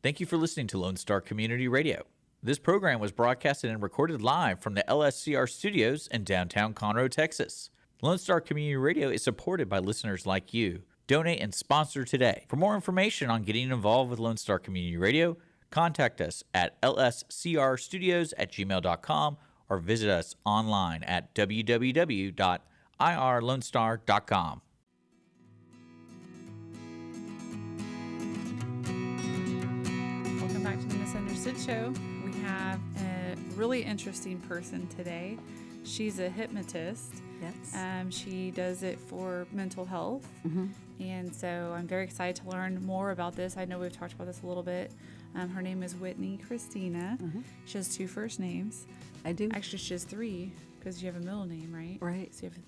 Thank you for listening to Lone Star Community Radio. This program was broadcasted and recorded live from the LSCR studios in downtown Conroe, Texas. Lone Star Community Radio is supported by listeners like you. Donate and sponsor today. For more information on getting involved with Lone Star Community Radio, contact us at lscrstudios@gmail.com or visit us online at www.irlonestar.com. Welcome back to the Misunderstood Show. We have a really interesting person today. She's a hypnotist. Yes. She does it for mental health. Mm-hmm. And so I'm very excited to learn more about this. I know we've talked about this a little bit. Her name is Whitney Christina. Mm-hmm. She has 2 first names. I do. Actually, she has 3 because you have a middle name, right? Right. So you have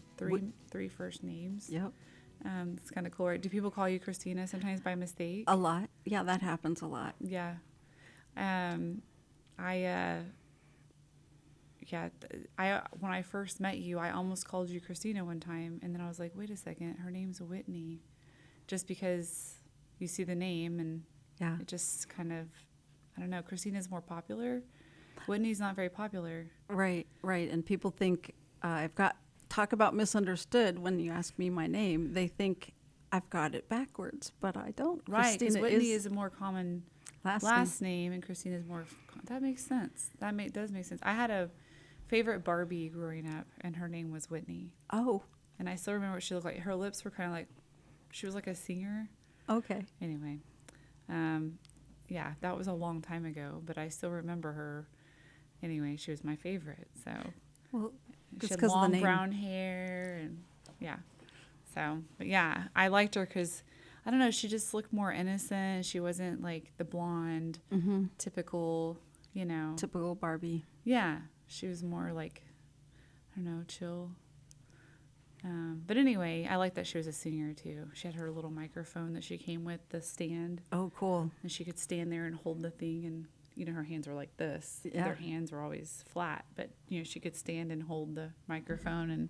three first names. Yep. It's kind of cool, right? Do people call you Christina sometimes by mistake? A lot. Yeah, that happens a lot. Yeah. When I first met you, I almost called you Christina one time, and then I was like, wait a second, her name's Whitney, just because you see the name, and Yeah. it just kind of, I don't know, Christina's more popular. Whitney's not very popular. Right, right. And people think talk about misunderstood when you ask me my name. They think I've got it backwards, but I don't. Right, because Christina Whitney is a more common last name, and Christina's more, that makes sense. Does make sense. I had a favorite Barbie growing up, and her name was Whitney. Oh, And I still remember what she looked like. Her lips were kind of like, she was like a singer. okay. Anyway, yeah, that was a long time ago, but I still remember her. Anyway, she was my favorite. So Well, she it's had 'cause of the long name. brown hair, and yeah. So, but yeah, I liked her because, I don't know, she just looked more innocent. She wasn't like the blonde, Mm-hmm. typical, Typical Barbie. Yeah, she was more like, I don't know, chill. But anyway, I like that she was a singer too. She had her little microphone that she came with, the stand, Oh, cool. and she could stand there and hold the thing. And, her hands were like this. Yeah. Their hands were always flat. But, she could stand and hold the microphone, and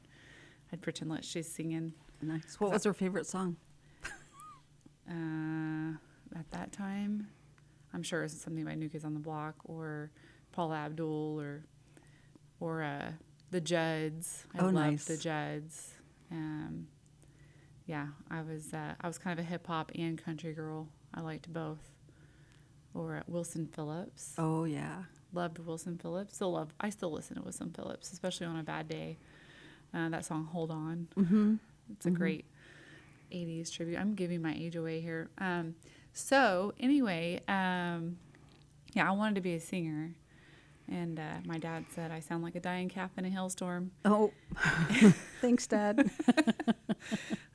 I'd pretend like she's singing. Nice. What was her favorite song? At that time, I'm sure it was something by New Kids on the Block or Paula Abdul or the Judds. I Oh, loved nice. the Judds. Yeah, I was kind of a hip hop and country girl. I liked both. Or Wilson Phillips. Oh, yeah. Loved Wilson Phillips. I still listen to Wilson Phillips, especially on a bad day. That song "Hold On." Mm-hmm. It's a great 80s tribute. I'm giving my age away here. So anyway, yeah, I wanted to be a singer. And my dad said I sound like a dying calf in a hailstorm. Oh, thanks, Dad.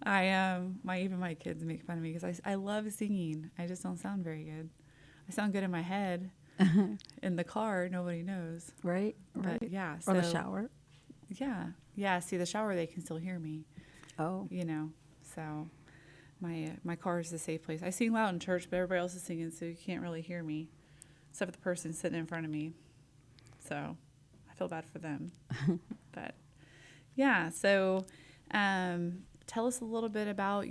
Even my kids make fun of me because I love singing. I just don't sound very good. I sound good in my head. In the car, nobody knows. Right, But right. yeah. Or the so- shower. Yeah. See, the shower, they can still hear me. Oh, So my car is a safe place. I sing loud in church, but everybody else is singing, so you can't really hear me, except for the person sitting in front of me. So I feel bad for them. But yeah, so tell us a little bit about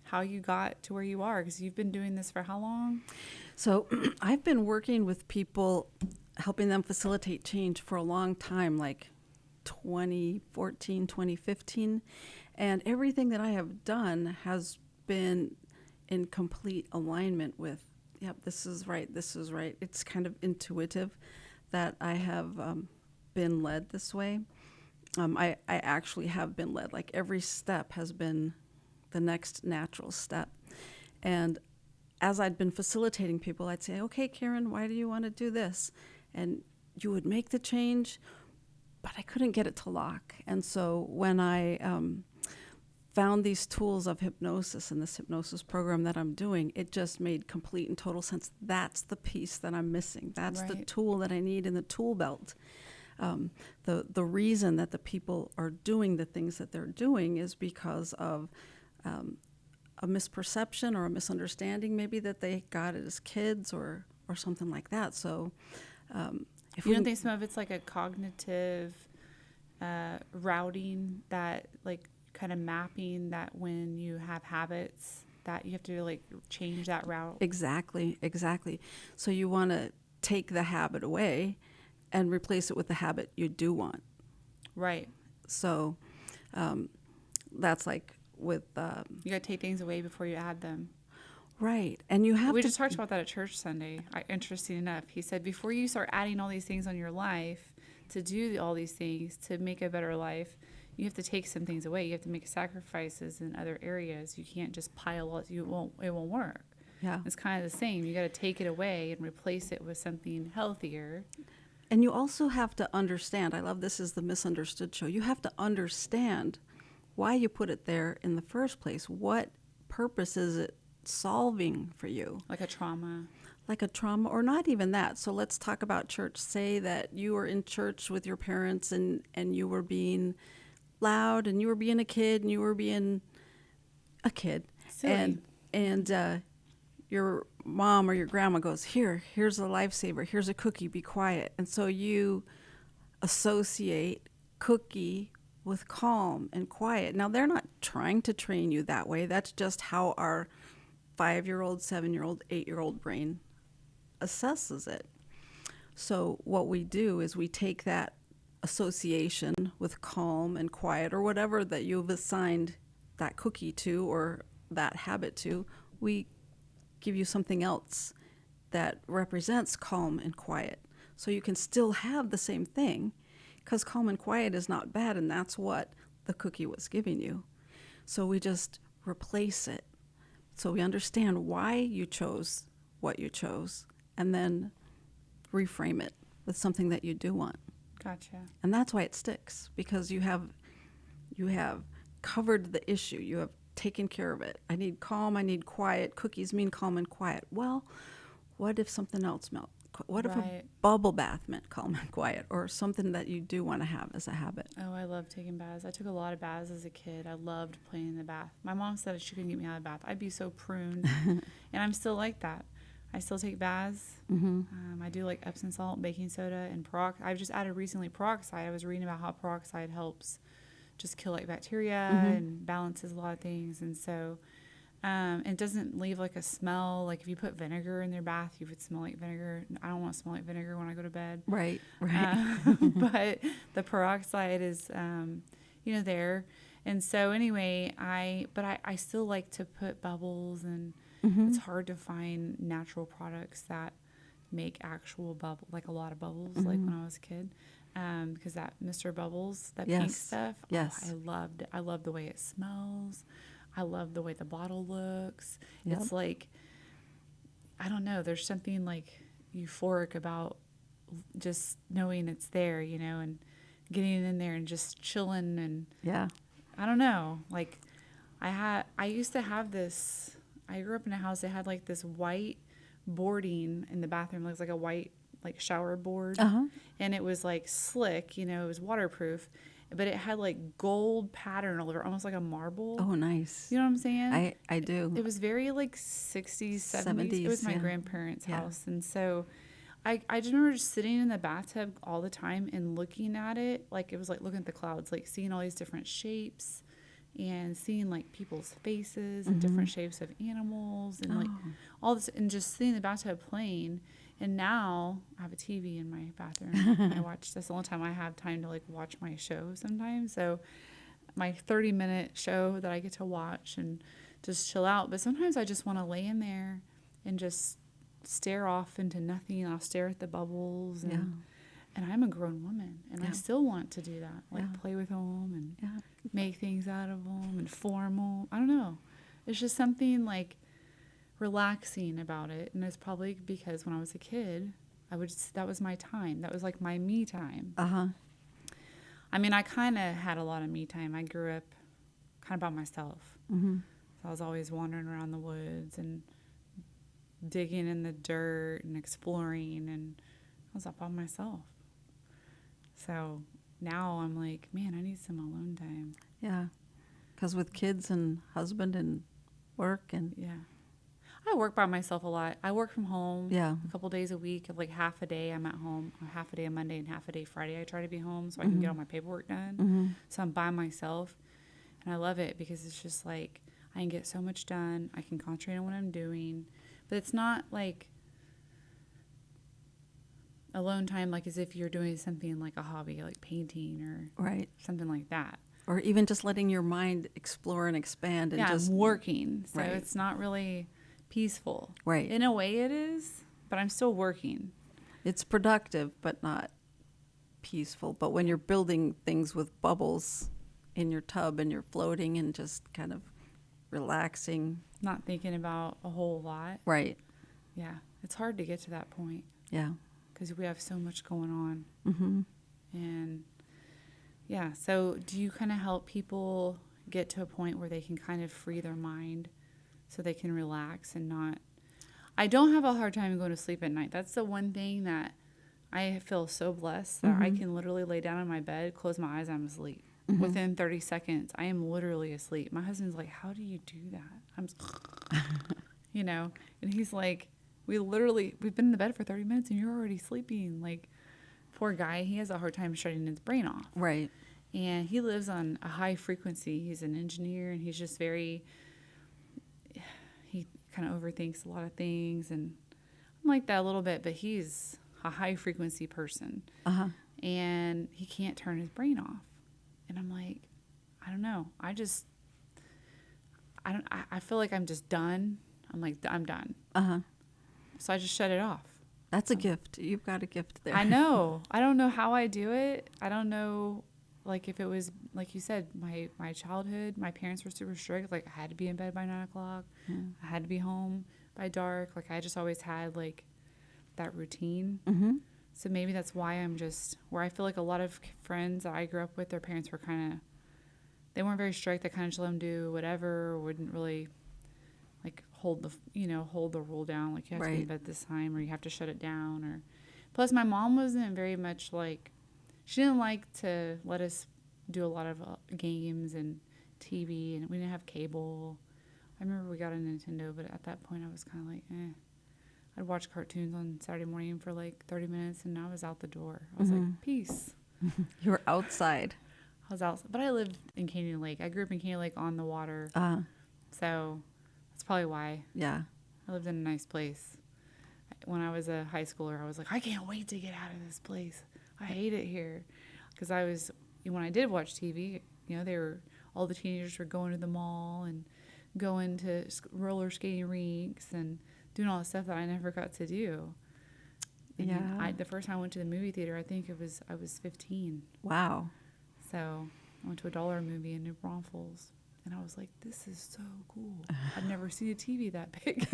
how you got to where you are, because you've been doing this for how long? so I've been working with people, helping them facilitate change for a long time, like 2014, 2015. And everything that I have done has been in complete alignment with, yep, this is right, this is right. It's kind of intuitive that I have been led this way. I actually have been led. Like every step has been the next natural step. And as I'd been facilitating people, I'd say, okay, Karen, why do you want to do this? And you would make the change, but I couldn't get it to lock. And so when I found these tools of hypnosis and this hypnosis program that I'm doing, it just made complete and total sense. That's the piece that I'm missing. That's the Right. tool that I need in the tool belt. The reason that the people are doing the things that they're doing is because of a misperception or a misunderstanding, maybe that they got it as kids or something like that. So if You don't think some of it's like a cognitive routing, that like kind of mapping that when you have habits that you have to like change that route. Exactly. So you want to take the habit away and replace it with the habit you do want. Right. So that's like with You got to take things away before you add them. right. And you have We to just talked about that at church Sunday. Interesting enough, he said before you start adding all these things on your life to do all these things to make a better life, you have to take some things away. You have to make sacrifices in other areas. You can't just pile it. It won't work. yeah. It's kind of the same. You got to take it away and replace it with something healthier. And you also have to understand, I love this is the misunderstood show. You have to understand why you put it there in the first place. What purpose is it solving for you? Like a trauma. Like a trauma, or not even that. So let's talk about church. Say that you were in church with your parents and you were being loud and you were being a kid and you were being a kid. Silly. And your mom or your grandma goes, here's a lifesaver, here's a cookie, be quiet. And so you associate cookie with calm and quiet. Now, they're not trying to train you that way. That's just how our 5-year-old, 7-year-old, 8-year-old brain assesses it. So what we do is we take that association with calm and quiet or whatever that you've assigned that cookie to or that habit to, we give you something else that represents calm and quiet. So you can still have the same thing because calm and quiet is not bad, and that's what the cookie was giving you. So we just replace it. So we understand why you chose what you chose and then reframe it with something that you do want. Gotcha. And that's why it sticks, because you have covered the issue. You have taken care of it. I need calm, I need quiet. Cookies mean calm and quiet. Well, what if something else meant? What if a Right. bubble bath meant calm and quiet, or something that you do want to have as a habit? Oh, I love taking baths. I took a lot of baths as a kid. I loved playing in the bath. My mom said she couldn't get me out of the bath. I'd be so pruned. And I'm still like that. I still take baths. I do like Epsom salt, baking soda, and I've just added recently peroxide. I was reading about how peroxide helps just kill like bacteria and balances a lot of things. And so it doesn't leave like a smell. Like if you put vinegar in their bath, you would smell like vinegar. I don't want to smell like vinegar when I go to bed. Right. But the peroxide is, there. And so anyway, I still like to put bubbles, and it's hard to find natural products that make actual bubble, like a lot of bubbles, like when I was a kid. Because that Mr. Bubbles, that pink Yes. stuff, Yes. I loved it. I love the way it smells. I love the way the bottle looks. Yep. It's like, I don't know, there's something like euphoric about just knowing it's there, and getting in there and just chilling. And Yeah. I don't know, like I used to have this, I grew up in a house that had like this white boarding in the bathroom. It was like a white like shower board, and it was like slick, it was waterproof, but it had like gold pattern all over, almost like a marble. Oh, nice. You know what I'm saying? I do. It was very like 60s, 70s. It was my yeah. grandparents' Yeah. house. And so I just remember just sitting in the bathtub all the time and looking at it. Like it was like looking at the clouds, like seeing all these different shapes and seeing like people's faces and different shapes of animals and like all this, and just sitting in the bathtub playing. And now I have a TV in my bathroom. And I watch, that's the only time I have time to like watch my show sometimes. So my 30-minute show that I get to watch and just chill out. But sometimes I just want to lay in there and just stare off into nothing. I'll stare at the bubbles. And I'm a grown woman, and I still want to do that. Like play with them and make things out of them and form them. I don't know. It's just something like relaxing about it. And it's probably because when I was a kid, that was my time. That was like my me time. I mean, I kind of had a lot of me time. I grew up kind of by myself. So I was always wandering around the woods and digging in the dirt and exploring, and I was up by myself. So now I'm like, man, I need some alone time. Yeah. Because with kids and husband and work and... Yeah. I work by myself a lot. I work from home Yeah. a couple days a week. Like half a day I'm at home, half a day on Monday and half a day Friday I try to be home so I can get all my paperwork done. So I'm by myself, and I love it because it's just like I can get so much done. I can concentrate on what I'm doing. But it's not like alone time, like as if you're doing something like a hobby, like painting or Right. something like that. Or even just letting your mind explore and expand and Yeah, just I'm working. So Right. it's not really peaceful. Right. In a way it is, but I'm still working. It's productive but not peaceful. But when you're building things with bubbles in your tub and you're floating and just kind of relaxing. Not thinking about a whole lot. Right. Yeah, it's hard to get to that point Yeah. because we have so much going on. Mm-hmm. And yeah, so do you kind of help people get to a point where they can kind of free their mind so they can relax and not... I don't have a hard time going to sleep at night. That's the one thing that I feel so blessed that I can literally lay down in my bed, close my eyes, I'm asleep. Within 30 seconds, I am literally asleep. My husband's like, how do you do that? I'm, you know, and he's like, we've been in the bed for 30 minutes and you're already sleeping. Like, poor guy, he has a hard time shutting his brain off. Right. And he lives on a high frequency. He's an engineer and he's just he kind of overthinks a lot of things. And I'm like that a little bit, but he's a high frequency person. Uh-huh. And he can't turn his brain off. And I'm like, I don't know. I feel like I'm just done. I'm like, I'm done. Uh-huh. So I just shut it off. That's a gift. You've got a gift there. I know. I don't know how I do it. I don't know, like, if it was, like you said, my childhood, my parents were super strict. Like, I had to be in bed by 9 o'clock. I had to be home by dark. Like, I just always had, like, that routine. Mm-hmm. So maybe that's why I'm just, where I feel like a lot of friends that I grew up with, their parents were kind of, they weren't very strict. They kind of just let them do whatever, wouldn't really, like, hold the rule down. Like, you have to be in bed this time, or you have to shut it down. Or, plus, my mom wasn't very much like, she didn't like to let us do a lot of games and TV, and we didn't have cable. I remember we got a Nintendo, but at that point I was kind of like, I'd watch cartoons on Saturday morning for like 30 minutes, and I was out the door. I was like, peace. You were outside. I was outside. But I lived in Canyon Lake. I grew up in Canyon Lake on the water. So that's probably why. Yeah. I lived in a nice place. When I was a high schooler, I was like, I can't wait to get out of this place. I hate it here. Because when I did watch TV, all the teenagers were going to the mall and going to roller skating rinks and doing all the stuff that I never got to do. And Yeah. the first time I went to the movie theater, I think I was 15. Wow. So I went to a $1 movie in New Braunfels, and I was like, this is so cool. I've never seen a TV that big.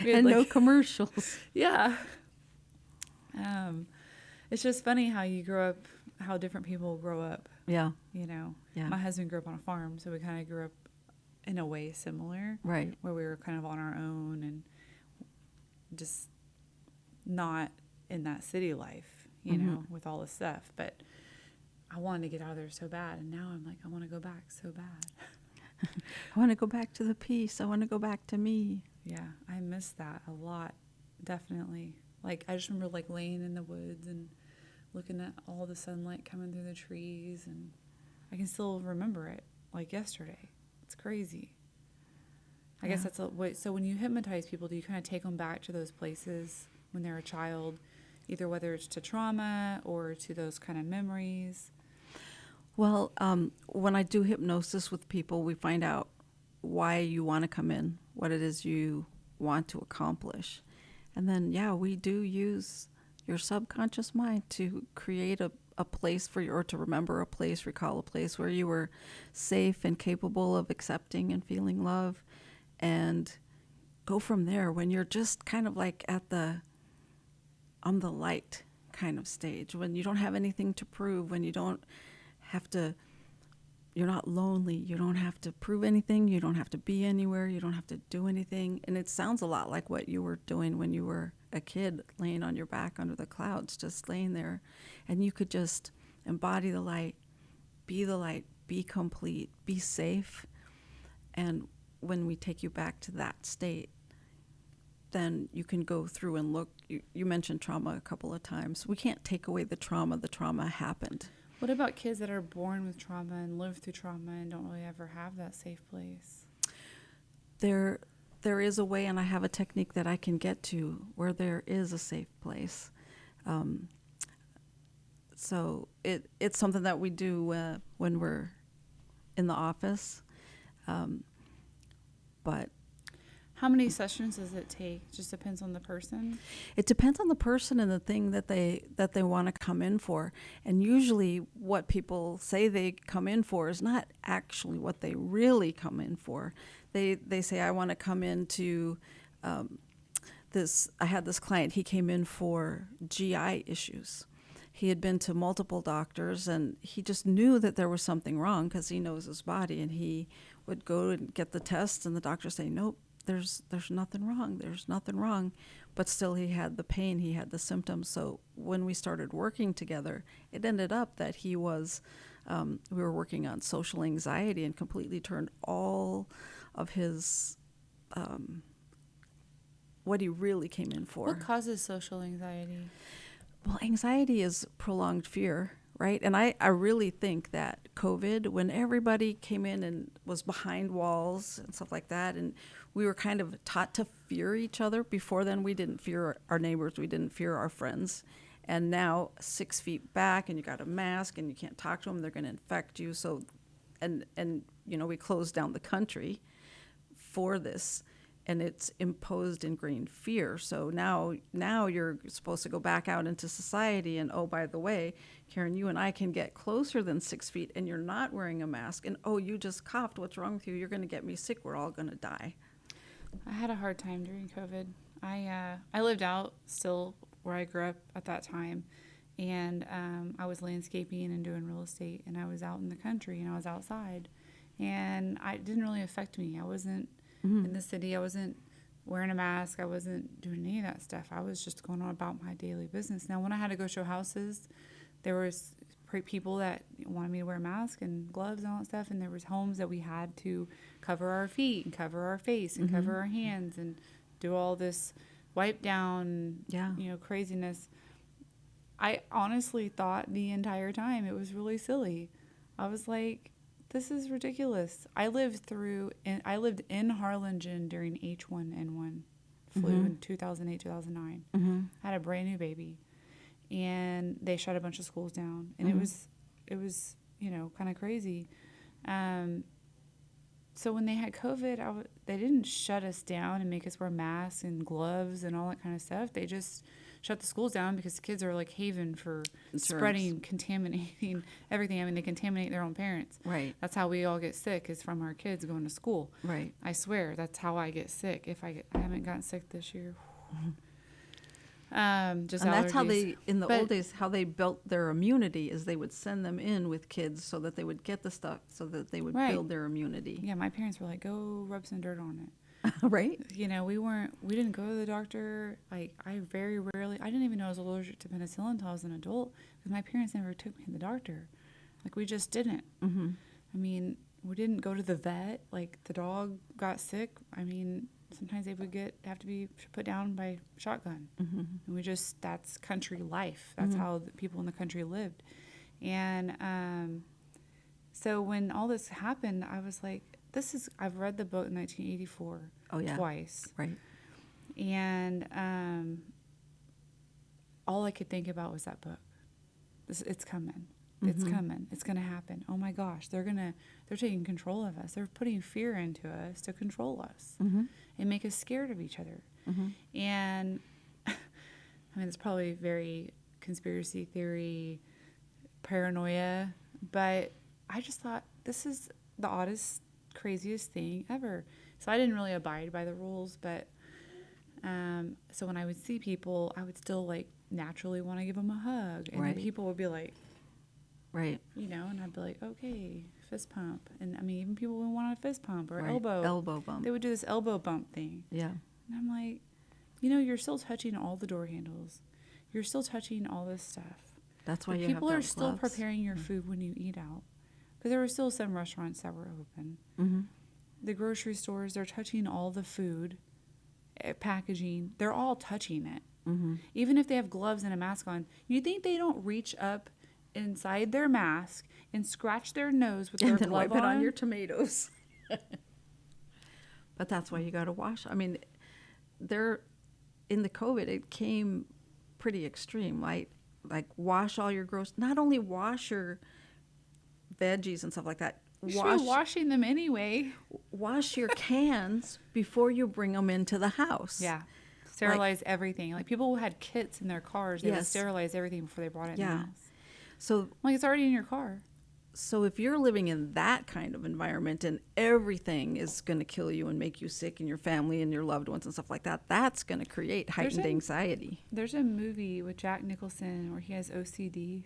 And no commercials. Yeah. It's just funny how you grow up, how different people grow up, Yeah. Yeah. Yeah. My husband grew up on a farm, so we kind of grew up in a way similar. Right. Where we were kind of on our own and just not in that city life, with all the stuff. But I wanted to get out of there so bad, and now I'm like, I want to go back so bad. I want to go back to the peace. I want to go back to me. Yeah, I miss that a lot, definitely. Like, I just remember, like, laying in the woods and looking at all the sunlight coming through the trees, and I can still remember it, like yesterday. It's crazy. I guess that's so when you hypnotize people, do you kind of take them back to those places when they're a child, either whether it's to trauma or to those kind of memories? Well, when I do hypnosis with people, we find out why you want to come in, what it is you want to accomplish. And then, we do use your subconscious mind to create a place for you, or to remember a place, recall a place where you were safe and capable of accepting and feeling love, and go from there when you're just kind of like on the light kind of stage, when you don't have anything to prove, when you don't have to, you're not lonely, you don't have to prove anything, you don't have to be anywhere, you don't have to do anything. And it sounds a lot like what you were doing when you were a kid, laying on your back under the clouds, just laying there. And you could just embody the light, be complete, be safe. And when we take you back to that state, then you can go through and look. You mentioned trauma a couple of times. We can't take away the trauma happened. What about kids that are born with trauma and live through trauma and don't really ever have that safe place? there is a way, and I have a technique that I can get to where there is a safe place. So it's something that we do when we're in the office. But How many sessions does it take? Just depends on the person. it depends on the person and the thing that they want to come in for. And usually what people say they come in for is not actually what they really come in for. They say, I want to come into this. I had this client, he came in for GI issues. He had been to multiple doctors, and he just knew that there was something wrong because he knows his body. And he would go and get the tests, and the doctor say, nope, there's nothing wrong. There's nothing wrong. But still, he had the pain. He had the symptoms. So when we started working together, it ended up that he was, we were working on social anxiety, and completely turned all of his, what he really came in for. What causes social anxiety? Well, anxiety is prolonged fear, right? And I really think that COVID, when everybody came in and was behind walls and stuff like that, and we were kind of taught to fear each other. Before then, we didn't fear our neighbors. We didn't fear our friends. And now 6 feet back, and you got a mask, and you can't talk to them. They're going to infect you. So, and you know, we closed down the country for this. And it's imposed ingrained fear. So now you're supposed to go back out into society, and oh, by the way, Karen, you and I can get closer than 6 feet, and you're not wearing a mask. And oh, you just coughed. What's wrong with you? You're going to get me sick. We're all going to die. I had a hard time during COVID. I lived out still where I grew up at that time, and I was landscaping and doing real estate, and I was out in the country, and I was outside, and it didn't really affect me. I wasn't in the city. I wasn't wearing a mask. I wasn't doing any of that stuff. I was just going on about my daily business. Now, when I had to go show houses, there was people that wanted me to wear a mask and gloves and all that stuff, and there was homes that we had to cover our feet and cover our face and cover our hands and do all this wipe down, craziness. I honestly thought the entire time it was really silly. I was like, this is ridiculous. I lived in Harlingen during H1N1 flu in 2008, 2009. I had a brand new baby, and they shut a bunch of schools down, and it was kind of crazy. So when they had COVID, they didn't shut us down and make us wear masks and gloves and all that kind of stuff. They just shut the schools down because the kids are like haven for spreading, contaminating everything. I mean, they contaminate their own parents. Right. That's how we all get sick, is from our kids going to school. Right. I swear, that's how I get sick. I haven't gotten sick this year. Just and allergies. that's how old days, how they built their immunity, is they would send them in with kids so that they would get the stuff, so that they would build their immunity. Yeah, my parents were like, go rub some dirt on it. Right? You know, we didn't go to the doctor. Like, I didn't even know I was allergic to penicillin until I was an adult, because my parents never took me to the doctor. Like, we just didn't. I mean, we didn't go to the vet. Like, the dog got sick. I mean, sometimes they would have to be put down by shotgun. And that's country life. That's how the people in the country lived. And so when all this happened, I was like, I've read the book in 1984 twice. Right. And all I could think about was that book. It's coming. It's coming. It's going to happen. Oh my gosh, they're taking control of us. They're putting fear into us to control us and make us scared of each other. And I mean, it's probably very conspiracy theory, paranoia, but I just thought, this is the oddest, craziest thing ever. So I didn't really abide by the rules, but so when I would see people, I would still like naturally want to give them a hug, and then people would be like, right, and I'd be like, okay, fist pump. And I mean, even people would want a fist pump or elbow bump. They would do this elbow bump thing. Yeah. And I'm like, you're still touching all the door handles. You're still touching all this stuff. That's why people are still preparing your food when you eat out. Because there were still some restaurants that were open. The grocery stores, they're touching all the food, packaging. They're all touching it. Even if they have gloves and a mask on. You think they don't reach up inside their mask and scratch their nose with their glove on? And then wipe it on your tomatoes. But that's why you got to wash. I mean, there, in the COVID, it came pretty extreme. Like wash all your gross. Not only wash your veggies and stuff like that. You should be washing them anyway. Wash your cans before you bring them into the house. Yeah. Sterilize everything. Like people who had kits in their cars, they would Yes. sterilize everything before they brought it in the Yeah. house. So Like it's already in your car. So if you're living in that kind of environment and everything is going to kill you and make you sick and your family and your loved ones and stuff like that, that's going to create heightened anxiety. There's a movie with Jack Nicholson where he has OCD.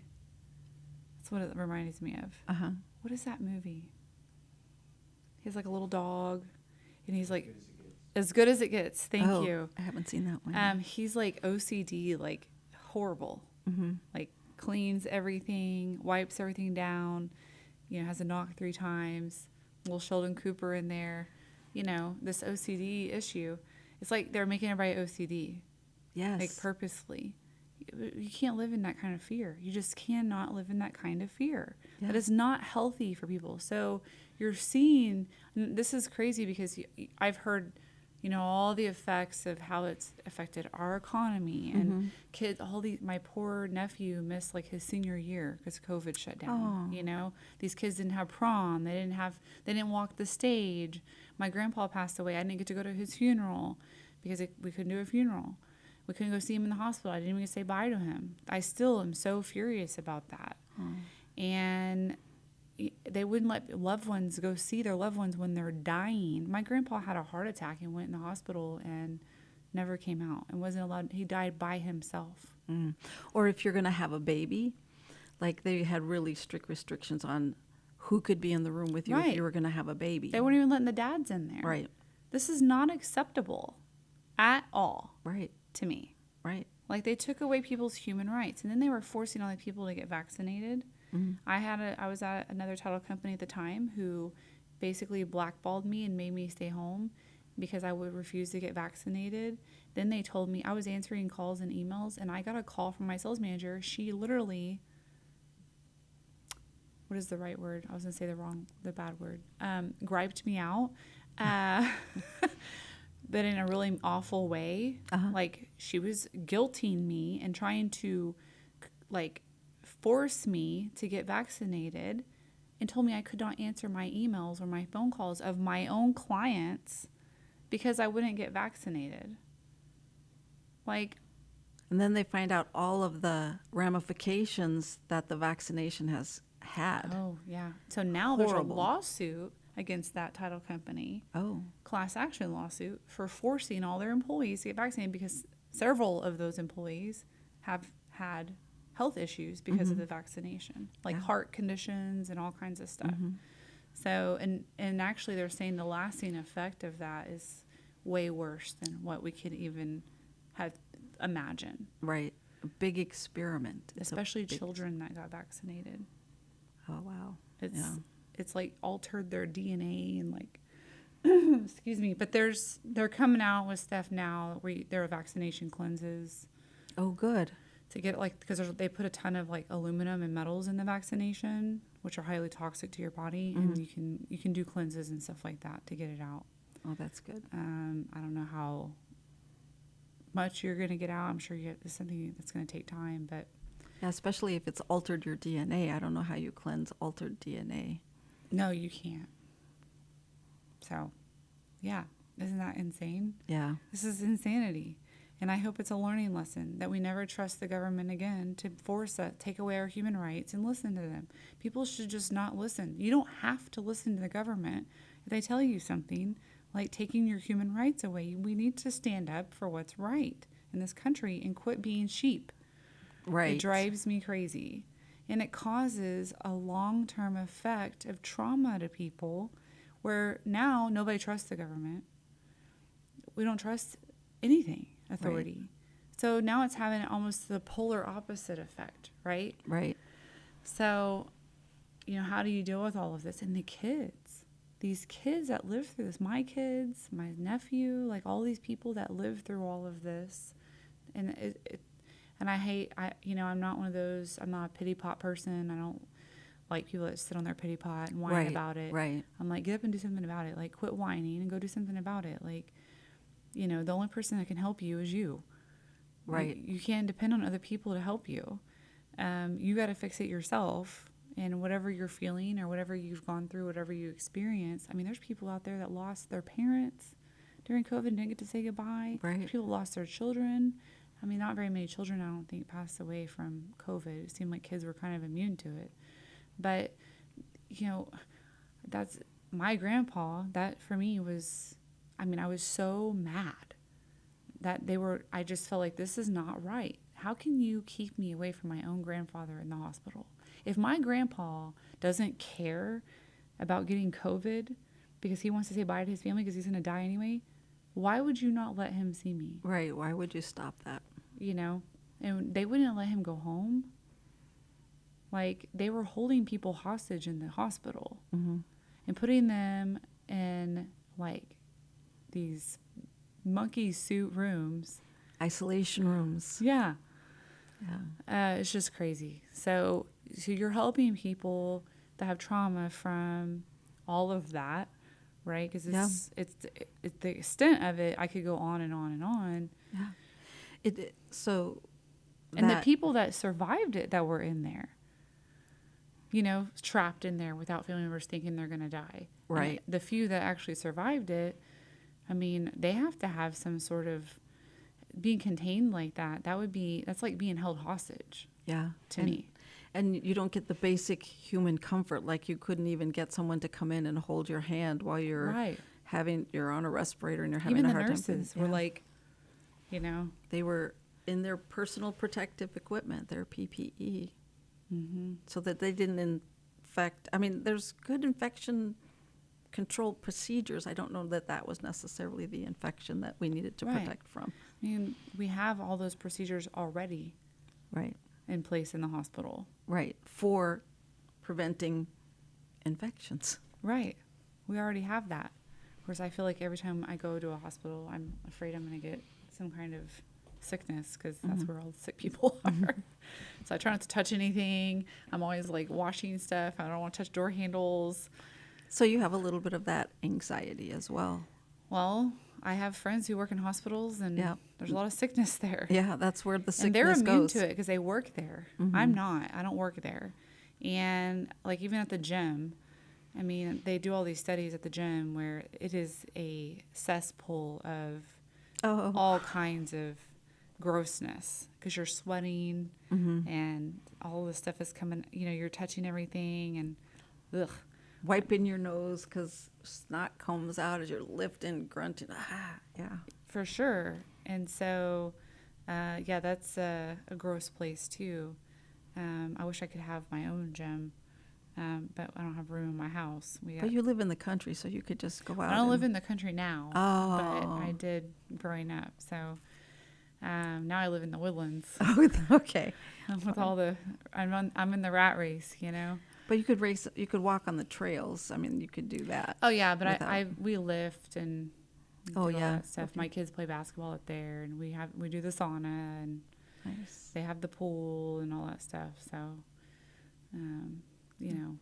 That's what it reminds me of. Uh-huh. What is that movie? He has like a little dog and he's like, As Good as It Gets. Thank you. I haven't seen that one. He's like OCD, like horrible. Mm-hmm. Like cleans everything, wipes everything down, has a knock 3 times, little Sheldon Cooper in there, this OCD issue. It's like they're making everybody OCD, Yes. like purposely. You can't live in that kind of fear. You just cannot live in that kind of fear. Yeah. That is not healthy for people. So you're seeing, and this is crazy because I've heard, all the effects of how it's affected our economy and kids. My poor nephew missed like his senior year because COVID shut down. Oh. These kids didn't have prom. They didn't walk the stage. My grandpa passed away. I didn't get to go to his funeral because we couldn't do a funeral. We couldn't go see him in the hospital. I didn't even get to say bye to him. I still am so furious about that. And they wouldn't let loved ones go see their loved ones when they're dying. My grandpa had a heart attack and went in the hospital and never came out and wasn't allowed. He died by himself. Mm. Or if you're going to have a baby, like they had really strict restrictions on who could be in the room with you Right. if you were going to have a baby. They weren't even letting the dads in there. Right. This is not acceptable at all Right. to me. Right. Like they took away people's human rights, and then they were forcing all the people to get vaccinated. Mm-hmm. I was at another title company at the time who basically blackballed me and made me stay home because I would refuse to get vaccinated. Then they told me I was answering calls and emails, and I got a call from my sales manager. She literally, what is the right word? I was gonna say the bad word. Griped me out. But in a really awful way. Uh-huh. Like she was guilting me and trying to like force me to get vaccinated and told me I could not answer my emails or my phone calls of my own clients because I wouldn't get vaccinated. Like, And then they find out all of the ramifications that the vaccination has had. oh yeah. So now Horrible. there's a lawsuit against that title company, Oh. class action lawsuit for forcing all their employees to get vaccinated because several of those employees have had health issues because of the vaccination, like Yeah. heart conditions and all kinds of stuff. Mhm. So, and actually they're saying the lasting effect of that is way worse than what we could even have imagined, Right. A big experiment. It's a especially big- children that got vaccinated. Oh, wow. It's Yeah. it's like altered their DNA and like excuse me, but they're coming out with stuff now where there are vaccination cleanses Oh, good. to get like because they put a ton of like aluminum and metals in the vaccination, which are highly toxic to your body, and you can do cleanses and stuff like that to get it out. Oh, that's good. I don't know how much you're gonna get out. I'm sure it's something that's gonna take time, but Yeah, especially if it's altered your DNA. I don't know how you cleanse altered DNA. no, you can't. So, yeah, isn't that insane? Yeah. This is insanity. And I hope it's a learning lesson that we never trust the government again to force us, take away our human rights and listen to them. People should just not listen. You don't have to listen to the government if they tell you something like taking your human rights away. We need to stand up for what's right in this country and quit being sheep. Right. It drives me crazy. And it causes a long-term effect of trauma to people where now nobody trusts the government. We don't trust anything, authority. Right. So now it's having almost the polar opposite effect, right? Right. So, how do you deal with all of this? And the kids, these kids that live through this, my kids, my nephew, like all these people that live through all of this. And and I'm not one of those, I'm not a pity pot person. I don't like people that sit on their pity pot and whine Right, about it. right. I'm like, get up and do something about it. Like, quit whining and go do something about it. Like, you know, the only person that can help you is you. Right. You can't depend on other people to help you. You got to fix it yourself. And whatever you're feeling or whatever you've gone through, whatever you experience. I mean, there's people out there that lost their parents during COVID and didn't get to say goodbye. Right. People lost their children. I mean, not very many children, I don't think, passed away from COVID. It seemed like kids were kind of immune to it. But, you know, that's my grandpa. That for me was, I mean, I was so mad that I just felt like this is not right. How can you keep me away from my own grandfather in the hospital? If my grandpa doesn't care about getting COVID because he wants to say bye to his family because he's going to die anyway, why would you not let him see me? Right. Why would you stop that? You know, and they wouldn't let him go home. Like, they were holding people hostage in the hospital and putting them in, like, these monkey suit rooms. Isolation rooms. Yeah. Yeah. It's just crazy. So you're helping people that have trauma from all of that, right? Because it's the extent of it. I could go on and on and on. Yeah. And the people that survived it that were in there, you know, trapped in there without family members thinking they're going to die. Right. And the few that actually survived it, I mean, they have to have some sort of being contained like that. That's like being held hostage. Yeah. To me. And you don't get the basic human comfort, like you couldn't even get someone to come in and hold your hand while you're you're on a respirator and you're having even a hard time. Even the nurses were like, you know. They were in their personal protective equipment, their PPE, so that they didn't infect. I mean, there's good infection control procedures. I don't know that was necessarily the infection that we needed to protect from. I mean, we have all those procedures already in place in the hospital. Right, for preventing infections. Right. We already have that. Of course, I feel like every time I go to a hospital, I'm afraid I'm going to get some kind of sickness because that's where all the sick people are. So I try not to touch anything. I'm always like washing stuff. I don't want to touch door handles. So you have a little bit of that anxiety as well. Well, I have friends who work in hospitals, and there's a lot of sickness there. Yeah, that's where the sickness and they're immune goes. to it because they work there. I'm not. I don't work there. And like even at the gym, I mean, they do all these studies at the gym where it is a cesspool of all kinds of grossness because you're sweating and all this stuff is coming, you know, you're touching everything and ugh. Wiping your nose because snot comes out as you're lifting, grunting. For sure. And so, that's a gross place too. I wish I could have my own gym, but I don't have room in my house. But you live in the country, so you could just go out. I don't live in the country now, but I did growing up. So now I live in the woodlands. Oh, okay. With all I'm in the rat race, you know. But you could walk on the trails. I mean, you could do that. Oh yeah, but we lift and do all that stuff. Okay. My kids play basketball up there, and we do the sauna, and they have the pool and all that stuff. So, you know,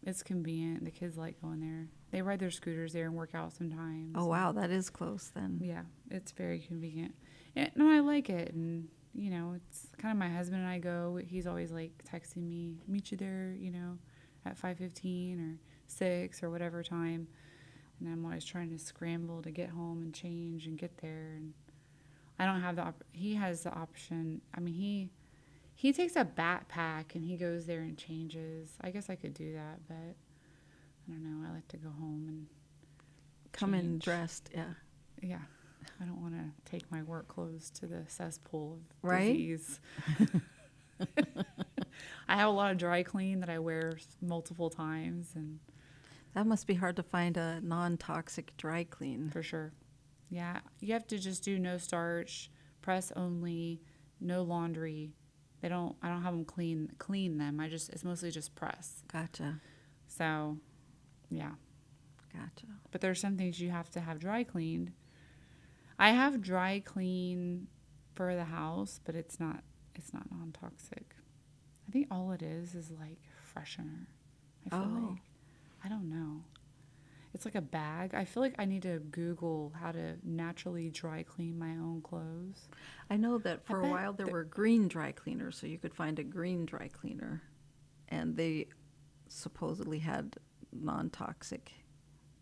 it's convenient. The kids like going there. They ride their scooters there and work out sometimes. Oh wow, that is close then. Yeah, it's very convenient, and I like it. And you know, it's kind of my husband and I go. He's always like texting me, meet you there, you know, at 5:15 or 6 or whatever time. And I'm always trying to scramble to get home and change and get there. And I don't have he has the option. I mean, he takes a backpack and he goes there and changes. I guess I could do that, but I don't know. I like to go home and come in dressed. Yeah. I don't want to take my work clothes to the cesspool of disease. I have a lot of dry clean that I wear multiple times, and that must be hard to find a non-toxic dry clean. For sure. Yeah, you have to just do no starch, press only, no laundry. I don't have them clean them. It's mostly just press. Gotcha. So, yeah. Gotcha. But there's some things you have to have dry cleaned. I have dry clean for the house, but it's not non-toxic. I think all it is like freshener. I feel Oh. like. I don't know. It's like a bag. I feel like I need to Google how to naturally dry clean my own clothes. I know that for a bet while there were green dry cleaners, so you could find a green dry cleaner, and they supposedly had non-toxic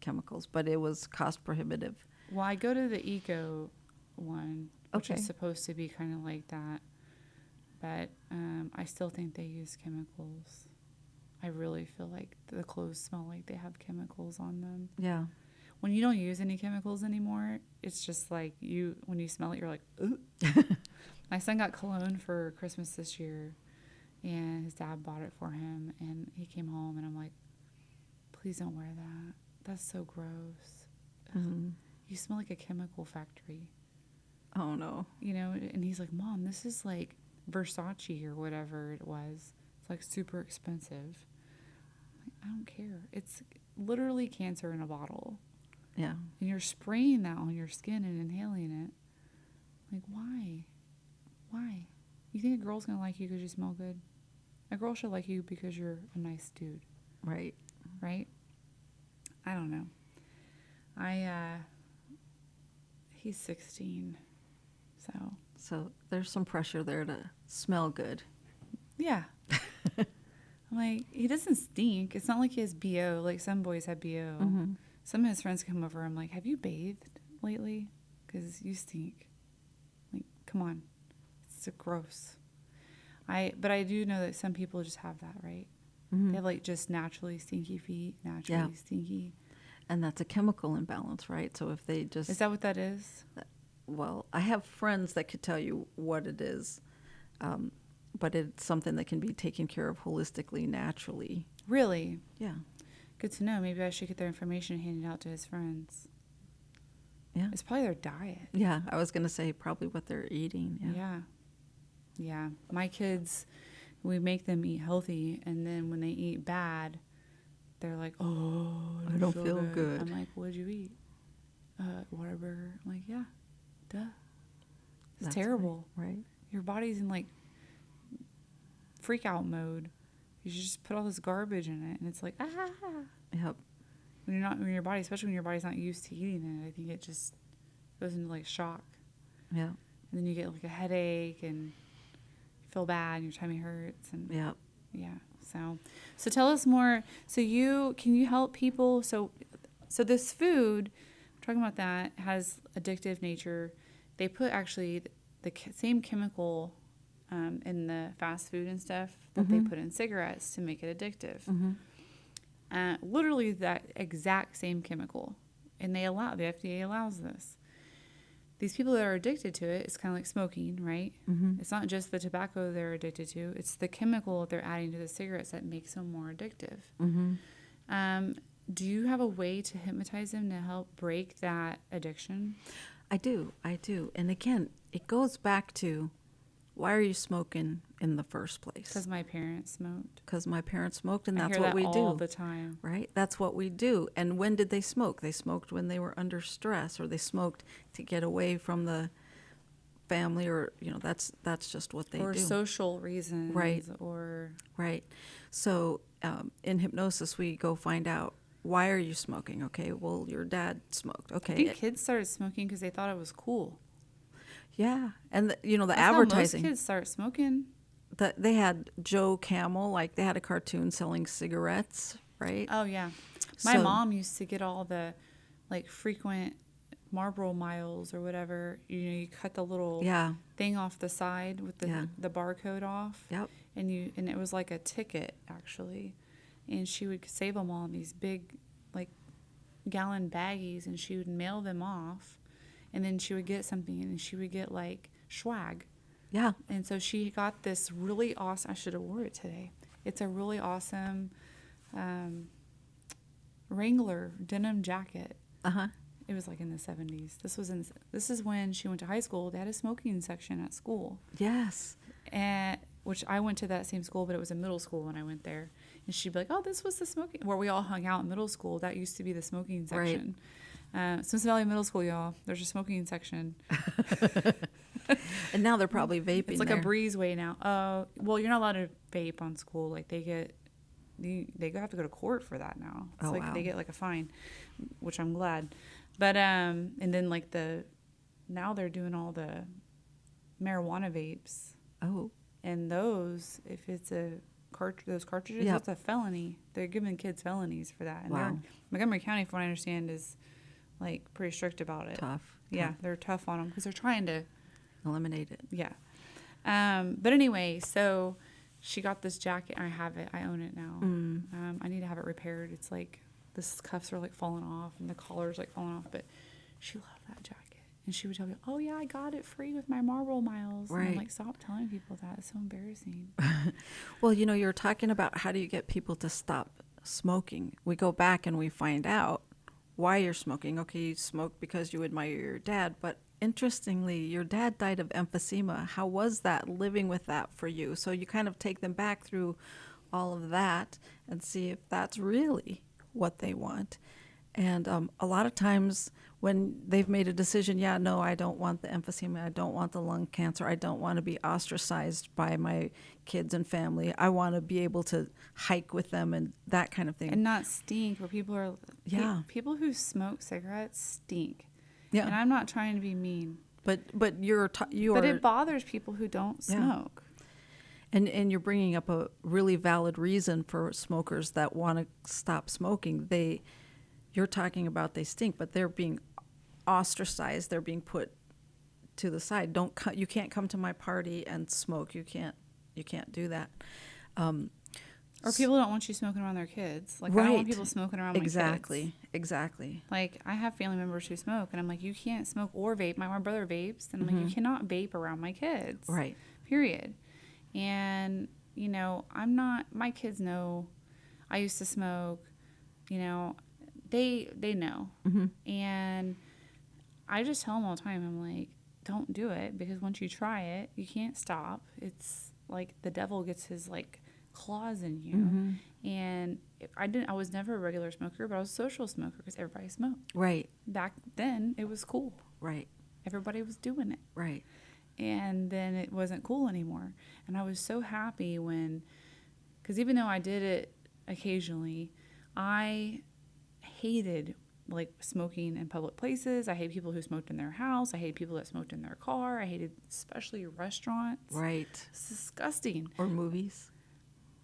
chemicals, but it was cost prohibitive. Well, I go to the eco one, which Okay. is supposed to be kind of like that. But I still think they use chemicals. I really feel like the clothes smell like they have chemicals on them. Yeah. When you don't use any chemicals anymore, it's just like when you smell it, you're like, ooh. My son got cologne for Christmas this year, and his dad bought it for him, and he came home, and I'm like, please don't wear that. That's so gross. Mm-hmm. You smell like a chemical factory. Oh no. You know, and he's like, Mom, this is like Versace or whatever it was. It's like super expensive. Like, I don't care. It's literally cancer in a bottle. Yeah. And you're spraying that on your skin and inhaling it. Like, why? Why? You think a girl's going to like you because you smell good? A girl should like you because you're a nice dude, Right. right? I don't know. He's 16, so. So there's some pressure there to smell good. Yeah. I'm like, he doesn't stink. It's not like he has BO. Like some boys have BO. Mm-hmm. Some of his friends come over. I'm like, have you bathed lately? Because you stink. Like, come on. It's so gross. But I do know that some people just have that, right? Mm-hmm. They have like just naturally stinky feet, naturally stinky. And that's a chemical imbalance, right? So if they just... Is that what that is? Well, I have friends that could tell you what it is, but it's something that can be taken care of holistically, naturally. Really? Yeah. Good to know. Maybe I should get their information and hand it out to his friends. Yeah. It's probably their diet. Yeah. I was going to say probably what they're eating. Yeah. Yeah. My kids, we make them eat healthy, and then when they eat bad, they're like, oh, I don't feel good. I'm like, what'd you eat? Whataburger. I'm like, yeah, duh. It's That's terrible. Right. Your body's in like freak out mode. You should just put all this garbage in it, and it's like, ah. Yep. When your body, especially when your body's not used to eating it, I think it just goes into like shock. Yeah. And then you get like a headache and you feel bad and your tummy hurts and Yep. yeah. So tell us more. So can you help people? So this food, we're talking about that, has addictive nature. They put actually the same chemical in the fast food and stuff that they put in cigarettes to make it addictive. Mm-hmm. Literally that exact same chemical. And the FDA allows this. These people that are addicted to it, it's kind of like smoking, right? Mm-hmm. It's not just the tobacco they're addicted to. It's the chemical they're adding to the cigarettes that makes them more addictive. Mm-hmm. Do you have a way to hypnotize them to help break that addiction? I do. And again, it goes back to, why are you smoking in the first place? Because my parents smoked. Because my parents smoked, and I that's hear what that we all do. the time. Right? That's what we do. And when did they smoke? They smoked when they were under stress, or they smoked to get away from the family, or, that's just what they do. Or social reasons. Right. Or Right. So in hypnosis, we go find out, why are you smoking? Okay, well, your dad smoked. Okay. I think kids started smoking because they thought it was cool. Yeah. And, the That's advertising. how most kids start smoking. They had Joe Camel, like they had a cartoon selling cigarettes, right? Oh, yeah. My So- mom used to get all the, like, frequent Marlboro miles or whatever. You cut the little Yeah. thing off the side with the barcode off. Yep. And it was like a ticket, actually. And she would save them all in these big, like, gallon baggies, and she would mail them off. And then she would get something, and she would get, like, swag. Yeah. And so she got this really awesome, I should have wore it today. It's a really awesome Wrangler denim jacket. Uh-huh. It was like in the 70s. This is when she went to high school. They had a smoking section at school. Yes. Which I went to that same school, but it was a middle school when I went there. And she'd be like, oh, this was the smoking, where we all hung out in middle school. That used to be the smoking section. Smith Valley Middle School, y'all. There's a smoking section. And now they're probably vaping. It's like there. a breezeway now. Well, you're not allowed to vape on school. Like, they get they have to go to court for that now. It's Oh, like wow. they get like a fine, which I'm glad. But and then like now they're doing all the marijuana vapes, Oh, and those, if it's those cartridges, Yep. it's a felony. They're giving kids felonies for that. And Wow. Montgomery County, from what I understand, is like pretty strict about it. tough. Yeah, tough. they're tough on them because they're trying to. Eliminate it. Yeah. But anyway, so she got this jacket. I have it. I own it now. I need to have it repaired. It's like the cuffs are like falling off and the collar's like falling off. But she loved that jacket. And she would tell me, oh, yeah, I got it free with my Marlboro miles. And I'm Right. like, stop telling people that. It's so embarrassing. Well, you know, you're talking about how do you get people to stop smoking. We go back and we find out why you're smoking. Okay, you smoke because you admire your dad, but interestingly, your dad died of emphysema. How was that, living with that for you? So you kind of take them back through all of that and see if that's really what they want. And a lot of times when they've made a decision, yeah, no, I don't want the emphysema, I don't want the lung cancer, I don't want to be ostracized by my kids and family, I want to be able to hike with them and that kind of thing. And not stink, where people are. Yeah. People who smoke cigarettes stink. Yeah. And I'm not trying to be mean. But you're But it bothers people who don't Yeah. smoke. and you're bringing up a really valid reason for smokers that want to stop smoking. You're talking about they stink, but they're being ostracized. They're being put to the side. You can't come to my party and smoke. You can't do that. Or people don't want you smoking around their kids. Like, I don't want people smoking around my kids. Exactly. Like, I have family members who smoke, and I'm like, you can't smoke or vape. My brother vapes, and I'm like, you cannot vape around my kids. Right. Period. And, you know, my kids know I used to smoke, you know, they know. And I just tell them all the time, I'm like, don't do it, because once you try it, you can't stop. It's like the devil gets his, like, claws in you. And I was never a regular smoker, but I was a social smoker because everybody smoked. Right. Back then, it was cool. Right. Everybody was doing it. Right. And then it wasn't cool anymore. And I was so happy because even though I did it occasionally, I hated like smoking in public places. I hate people who smoked in their house. I hate people that smoked in their car. I hated especially restaurants. Right. It's disgusting. Or movies.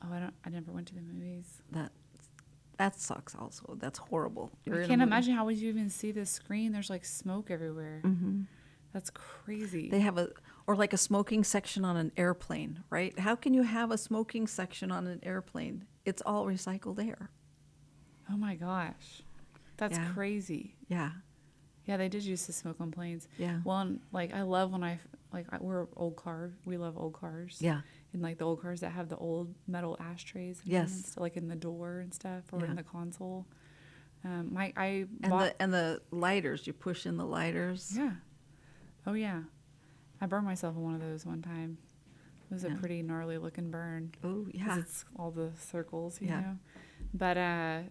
Oh, I never went to the movies. That sucks also. That's horrible. I can't imagine how would you even see the screen. There's like smoke everywhere. That's crazy. They have like a smoking section on an airplane, right? How can you have a smoking section on an airplane? It's all recycled air. Oh my gosh. That's Yeah. crazy. Yeah. Yeah, they did used to smoke on planes. Yeah. Well, and, like, I love when we're old car. We love old cars. Yeah. And like the old cars that have the old metal ashtrays. Yes. And stuff, like in the door and stuff, or Yeah. in the console. And the lighters, you push in the lighters. Yeah. Oh yeah. I burned myself in one of those one time. It was a Yeah. pretty gnarly looking burn. Oh, 'Cause yeah. it's all the circles, you Yeah. know. But I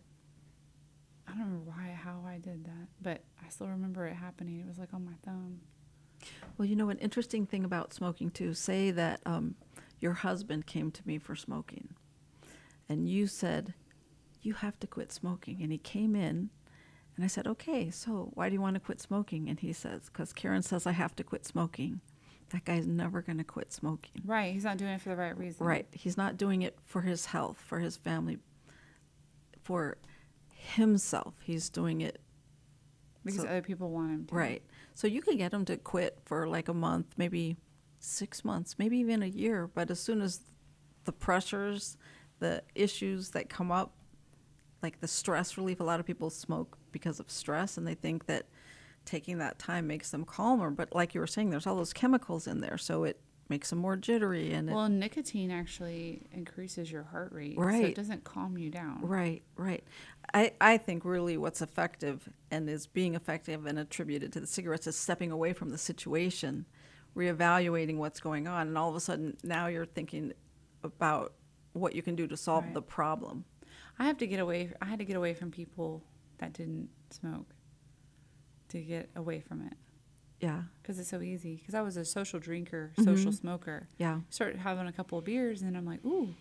don't remember how I did that, but I still remember it happening. It was like on my thumb. Well, you know, an interesting thing about smoking too, say that your husband came to me for smoking and you said, you have to quit smoking. And he came in and I said, okay, so why do you want to quit smoking? And he says, because Karen says I have to quit smoking. That guy's never going to quit smoking. Right. He's not doing it for the right reason. Right. He's not doing it for his health, for his family, for himself. He's doing it Because other people want him to. right. So you could get him to quit for like a month, maybe 6 months, maybe even a year. But as soon as the pressures, the issues that come up, like the stress relief, a lot of people smoke because of stress and they think that taking that time makes them calmer. But like you were saying, there's all those chemicals in there. So it makes them more jittery. And Well, nicotine actually increases your heart rate. So Right. it doesn't calm you down. Right. I think really what's effective and is being effective and attributed to the cigarettes is stepping away from the situation, reevaluating what's going on, and all of a sudden now you're thinking about what you can do to solve Right. the problem. I had to get away from people that didn't smoke to get away from it. Yeah. Because it's so easy. Because I was a social drinker, Mm-hmm. social smoker. Yeah. Started having a couple of beers, and I'm like, ooh,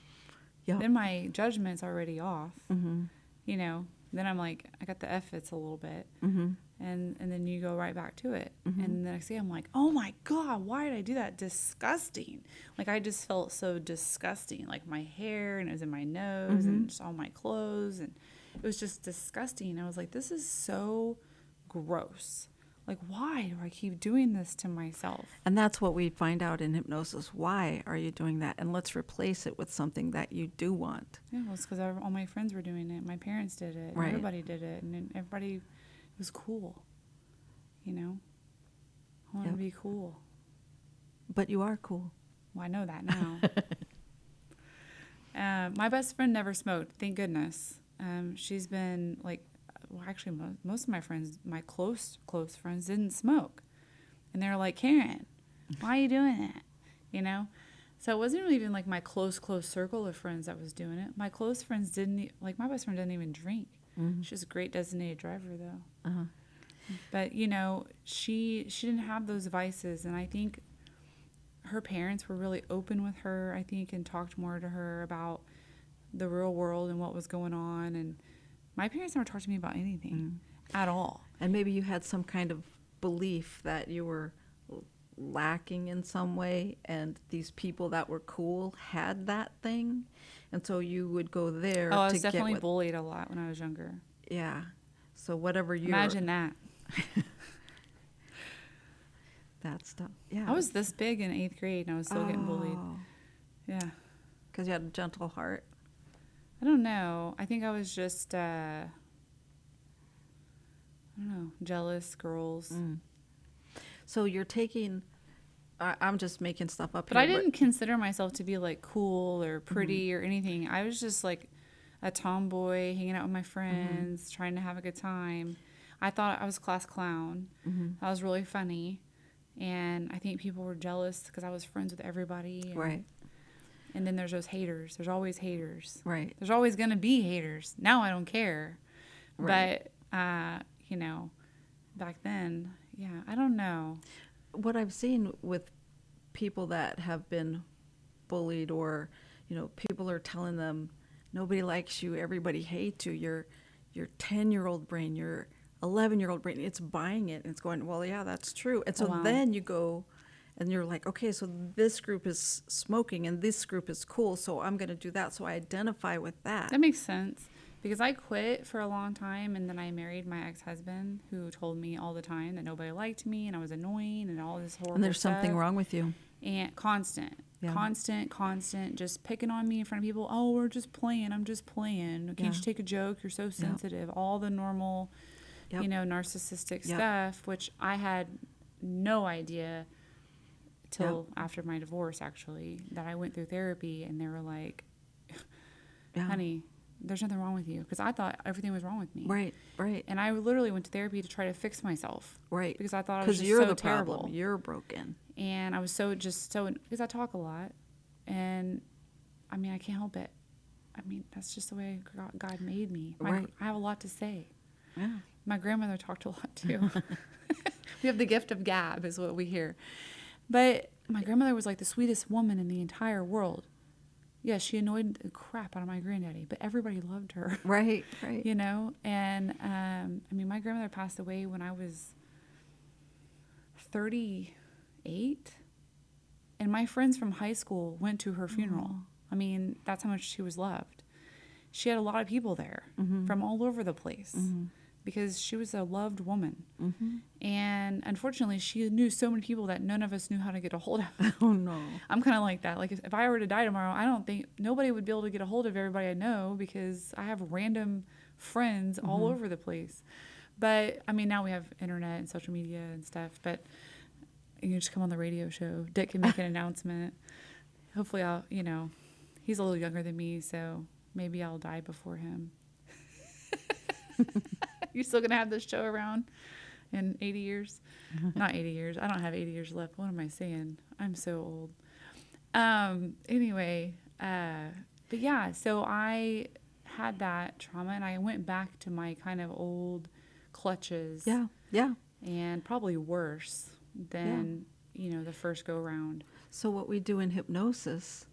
Yep. then my judgment's already off. Mm-hmm. You know, then I'm like, I got the F-its a little bit. Mm-hmm. And then you go right back to it. Mm-hmm. And the next day I'm like, oh my God, why did I do that? Disgusting. Like, I just felt so disgusting. Like, my hair, and it was in my nose, Mm-hmm. and just all my clothes. And it was just disgusting. I was like, this is so gross. Like, why do I keep doing this to myself? And that's what we find out in hypnosis. Why are you doing that? And let's replace it with something that you do want. Yeah, well, it's because all my friends were doing it. My parents did it. And Right. everybody did it. And then everybody, it was cool. You know? I want to Yep. be cool. But you are cool. Well, I know that now. My best friend never smoked, thank goodness. She's been like, well, actually, most of my friends, my close friends, didn't smoke. And they were like, Karen, why are you doing that? You know? So it wasn't really even like my close circle of friends that was doing it. My close friends didn't, like, my best friend didn't even drink. Mm-hmm. She's a great designated driver, though. Uh-huh. But, you know, she didn't have those vices. And I think her parents were really open with her, I think, and talked more to her about the real world and what was going on. And my parents never talked to me about anything at all. And maybe you had some kind of belief that you were lacking in some way, and these people that were cool had that thing, and so you would go there. Oh, I to was definitely get what, bullied a lot when I was younger. yeah. So whatever you Imagine that. that stuff. Yeah. I was this big in 8th grade, and I was still getting bullied. Oh, Yeah. because you had a gentle heart. I don't know. I think I was just, I don't know, jealous girls. So you're taking. I'm just making stuff up But here. I didn't consider myself to be, like, cool or pretty or anything. I was just, like, a tomboy hanging out with my friends, trying to have a good time. I thought I was a class clown. I was really funny. And I think people were jealous because I was friends with everybody. And, Right. And then there's those haters. There's always haters. Right. There's always going to be haters. Now I don't care. Right. But, you know, back then, yeah, I don't know. What I've seen with people that have been bullied, or people are telling them nobody likes you, everybody hates you, your 10-year-old brain, your 11-year-old brain, it's buying it and it's going, well, yeah, that's true. And so Wow. then you go and you're like, okay, so this group is smoking and this group is cool, so I'm going to do that. So I identify with that. That makes sense. Because I quit for a long time, and then I married my ex-husband, who told me all the time that nobody liked me and I was annoying and all this horrible And there's something stuff. wrong with you. And constant, just picking on me in front of people. Oh, we're just playing. I'm just playing. Can't Yeah. you take a joke? You're so sensitive. All the normal, Yep. narcissistic Yep. stuff, which I had no idea till after my divorce, actually, that I went through therapy, and they were like, Yeah. honey, there's nothing wrong with you. Because I thought everything was wrong with me. Right. And I literally went to therapy to try to fix myself. Right. Because I thought I was just you're so the terrible. problem. You're broken. And I was because I talk a lot. And, I mean, I can't help it. I mean, that's just the way God made me. Right. I have a lot to say. Yeah. My grandmother talked a lot, too. We have the gift of gab, is what we hear. But my grandmother was like the sweetest woman in the entire world. Yeah, she annoyed the crap out of my granddaddy, but everybody loved her. Right. And, I mean, my grandmother passed away when I was 38, and my friends from high school went to her funeral. I mean, that's how much she was loved. She had a lot of people there from all over the place because she was a loved woman. And unfortunately, she knew so many people that none of us knew how to get a hold of. Oh, no. I'm kind of like that. Like, if I were to die tomorrow, I don't think nobody would be able to get a hold of everybody I know, because I have random friends all over the place. But, I mean, now we have internet and social media and stuff, but you can just come on the radio show. Dick can make an announcement. Hopefully he's a little younger than me, so maybe I'll die before him. You still going to have this show around in 80 years? Not 80 years. I don't have 80 years left. What am I saying? I'm so old. Anyway, but yeah, so I had that trauma, and I went back to my kind of old clutches. Yeah. And probably worse than, the first go round. So what we do in hypnosis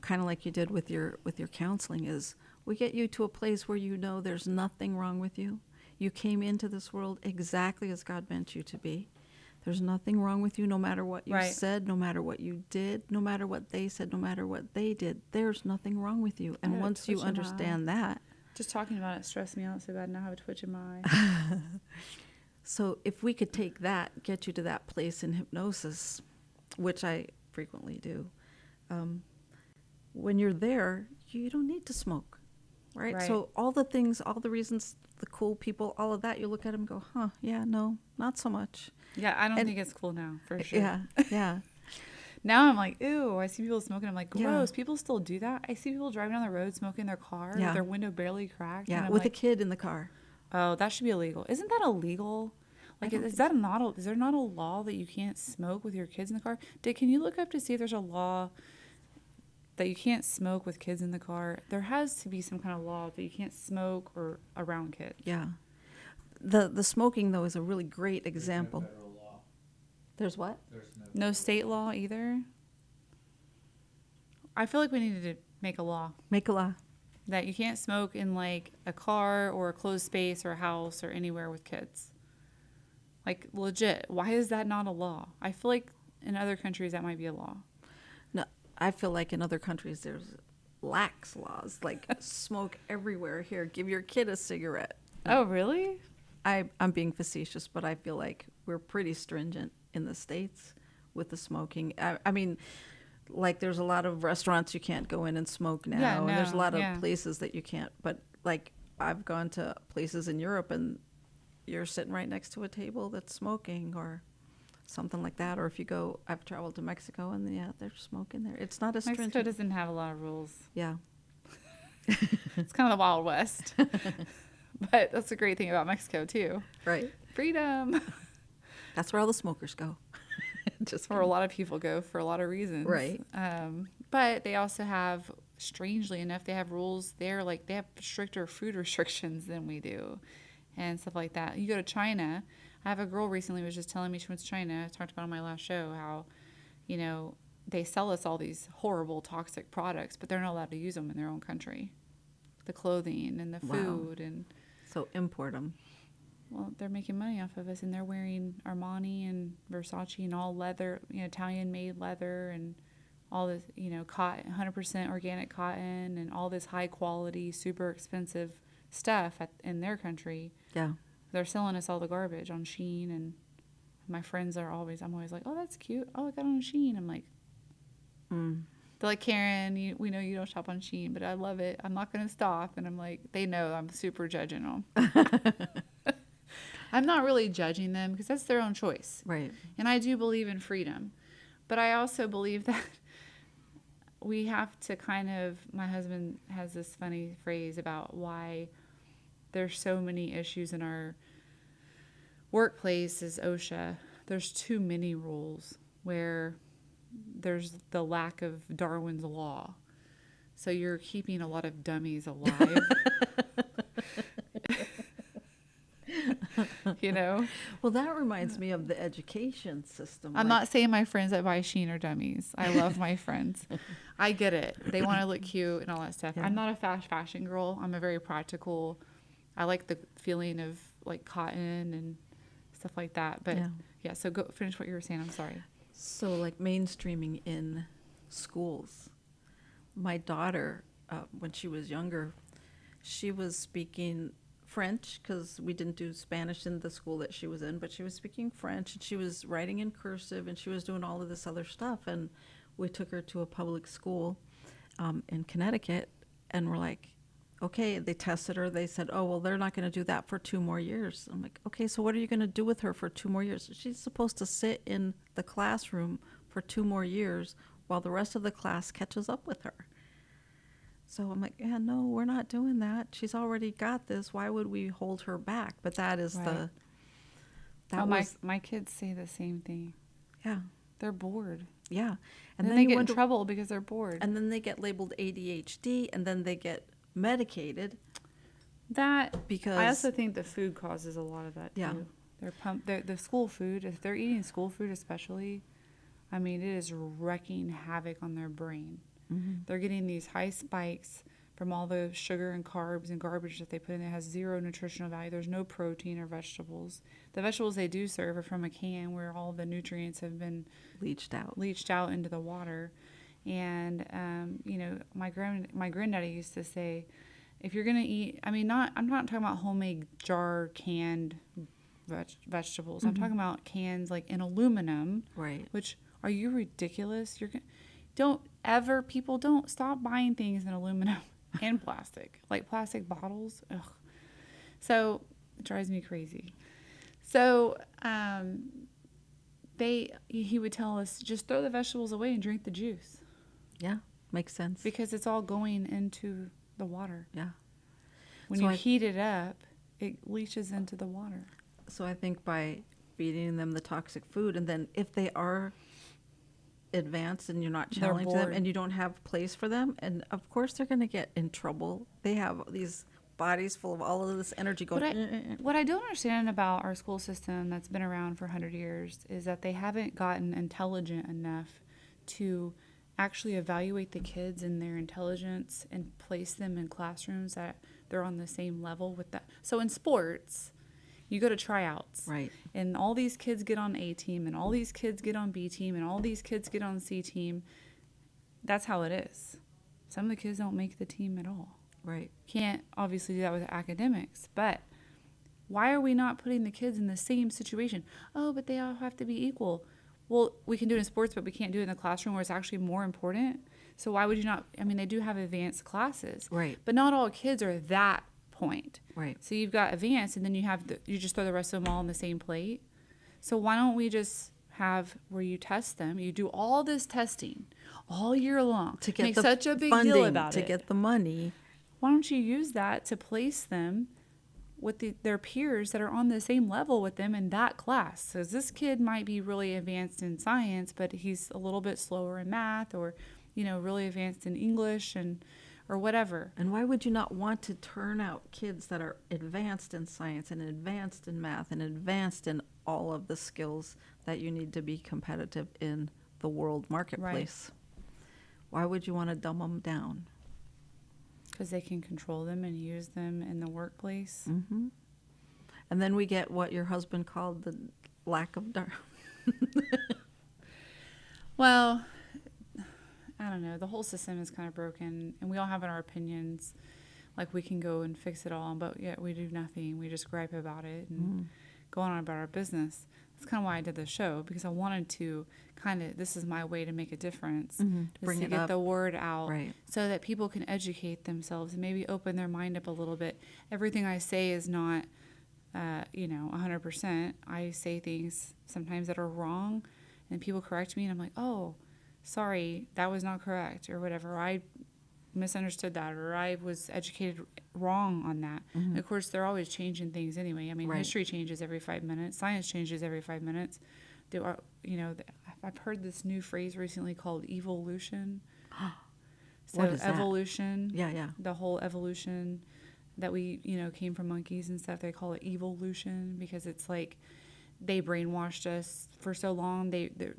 kind of like you did with your counseling, is we get you to a place where you know there's nothing wrong with you. You came into this world exactly as God meant you to be. There's nothing wrong with you, no matter what you Right. said, no matter what you did, no matter what they said, no matter what they did. There's nothing wrong with you. I And had a once you twitch in my eye. understand that, Just talking about it stressed me out so bad. Now I have a twitch in my eye. so if we could take that, get you to that place in hypnosis, which I frequently do, when you're there, you don't need to smoke, right? Right. So all the things, all the reasons, the cool people, all of that, you look at them and go, huh, yeah, no, not so much. Yeah, I don't And- think it's cool now, for sure. Yeah, yeah, Now I'm like, ew, I see people smoking. I'm like, Yeah. gross. People still do that. I see people driving down the road smoking their car, Yeah. their window barely cracked. yeah, and I'm with a like, kid in the car. oh, that should be illegal. Isn't that illegal? Like, don't is think that not is there not a law that you can't smoke with your kids in the car? Dick, can you look up to see if there's a law that you can't smoke with kids in the car? There has to be some kind of law that you can't smoke or around kids. Yeah. The smoking, though, is a really great example. There's what? No state law either. I feel like we needed to make a law Make a law. that you can't smoke in like a car or a closed space or a house or anywhere with kids. Like legit. Why is that not a law? I feel like in other countries that might be a law. No, I feel like in other countries there's lax laws, like smoke everywhere. Here, give your kid a cigarette. Oh, really? I'm being facetious, but I feel like we're pretty stringent in the States with the smoking. I mean, like there's a lot of restaurants you can't go in and smoke now. Yeah, And there's a no, lot of yeah. places that you can't. But like I've gone to places in Europe and you're sitting right next to a table that's smoking or something like that. Or if you go, I've traveled to Mexico and yeah, they're smoking there. It's not as Mexico stringent. doesn't have a lot of rules. Yeah. It's kind of the Wild West. But that's the great thing about Mexico too. Right. Freedom. That's where all the smokers go. Just Where a lot of people go for a lot of reasons. Right. But they also have, strangely enough, they have rules there. Like they have stricter food restrictions than we do and stuff like that. You go to China. I have a girl recently was just telling me she went to China. I talked about on my last show how, you know, they sell us all these horrible toxic products, but they're not allowed to use them in their own country. The clothing and the Wow. food and, So import them. well, they're making money off of us, and they're wearing Armani and Versace and all leather, you know, Italian-made leather and all this, you know, cotton, 100% organic cotton and all this high-quality, super expensive stuff in their country. Yeah. They're selling us all the garbage on Shein, and my friends I'm always like, oh, that's cute. Oh, I got it on Shein. I'm like, they're like, Karen, we know you don't shop on Shein, but I love it. I'm not going to stop. And I'm like, they know I'm super judging them. I'm not really judging them because that's their own choice. Right. And I do believe in freedom. But I also believe that we have to kind of, my husband has this funny phrase about why there's so many issues in our workplace is OSHA. There's too many rules where there's the lack of Darwin's law. So you're keeping a lot of dummies alive. You know? Well, that reminds me of the education system. I'm not saying my friends that buy Shein are dummies. I love my friends. I get it. They want to look cute and all that stuff. Yeah. I'm not a fast fashion girl. I'm a very practical. I like the feeling of like cotton and stuff like that. But yeah, so go finish what you were saying. I'm sorry. So, like mainstreaming in schools. My daughter, when she was younger, she was speaking French because we didn't do Spanish in the school that she was in, but she was speaking French and she was writing in cursive and she was doing all of this other stuff. And we took her to a public school in Connecticut and we're like, okay, they tested her. They said, oh, well, they're not going to do that for 2 more years. I'm like, okay, so what are you going to do with her for 2 more years? She's supposed to sit in the classroom for 2 more years while the rest of the class catches up with her. So I'm like, yeah, no, we're not doing that. She's already got this. Why would we hold her back? But that is Right. My kids say the same thing. yeah, They're bored. yeah. And then they you get in wonder- trouble because they're bored. And then they get labeled ADHD, and then they get medicated That because I also think the food causes a lot of that too. Yeah. The school food, if they're eating school food especially, I mean, it is wrecking havoc on their brain. They're getting these high spikes from all the sugar and carbs and garbage that they put in. It has zero nutritional value. There's no protein or vegetables. The vegetables they do serve are from a can where all the nutrients have been Leached out into the water. And my granddaddy used to say, if you're gonna eat, I'm not talking about homemade jar canned vegetables. I'm talking about cans like in aluminum. Right. Which, are you ridiculous? Don't stop buying things in aluminum and plastic, like plastic bottles. Ugh. So it drives me crazy. So he would tell us, just throw the vegetables away and drink the juice. Yeah, makes sense. Because it's all going into the water. Yeah. When you heat it up, it leaches into the water. So I think by feeding them the toxic food, and then if they are advanced and you're not challenging them and you don't have place for them, and of course they're going to get in trouble. They have these bodies full of all of this energy going. What I don't understand about our school system that's been around for 100 years is that they haven't gotten intelligent enough to actually evaluate the kids and their intelligence and place them in classrooms that they're on the same level with that. So in sports, you go to tryouts, right? And all these kids get on A team, and all these kids get on B team, and all these kids get on C team. That's how it is. Some of the kids don't make the team at all. Right. Can't obviously do that with academics, but why are we not putting the kids in the same situation? Oh, but they all have to be equal. Well, we can do it in sports, but we can't do it in the classroom where it's actually more important. So why would you not? I mean, they do have advanced classes, right? But not all kids are that point, right? So you've got advanced, and then you just throw the rest of them all on the same plate. So why don't we just have where you test them? You do all this testing all year long to get make the such a big funding, deal about to it. get the money. Why don't you use that to place them with their peers that are on the same level with them in that class? So this kid might be really advanced in science, but he's a little bit slower in math, or really advanced in English or whatever. And why would you not want to turn out kids that are advanced in science and advanced in math and advanced in all of the skills that you need to be competitive in the world marketplace? Right. Why would you want to dumb them down? Because they can control them and use them in the workplace. Mm-hmm. And then we get what your husband called the lack of Well, I don't know. The whole system is kind of broken, and we all have our opinions. Like, we can go and fix it all, but yet we do nothing. We just gripe about it and go on about our business. That's kind of why I did the show, because I wanted to this is my way to make a difference, Bring to it get up. the word out, right, so that people can educate themselves and maybe open their mind up a little bit. Everything I say is not, 100%. I say things sometimes that are wrong, and people correct me, and I'm like, oh, sorry, that was not correct, or whatever. I misunderstood that, or I was educated wrong on that. And of course, they're always changing things anyway. I mean, right. History changes every 5 minutes. Science changes every 5 minutes. I've heard this new phrase recently called evolution. So what is evolution. That? Yeah. The whole evolution that we, came from monkeys and stuff. They call it evolution because it's like they brainwashed us for so long. They're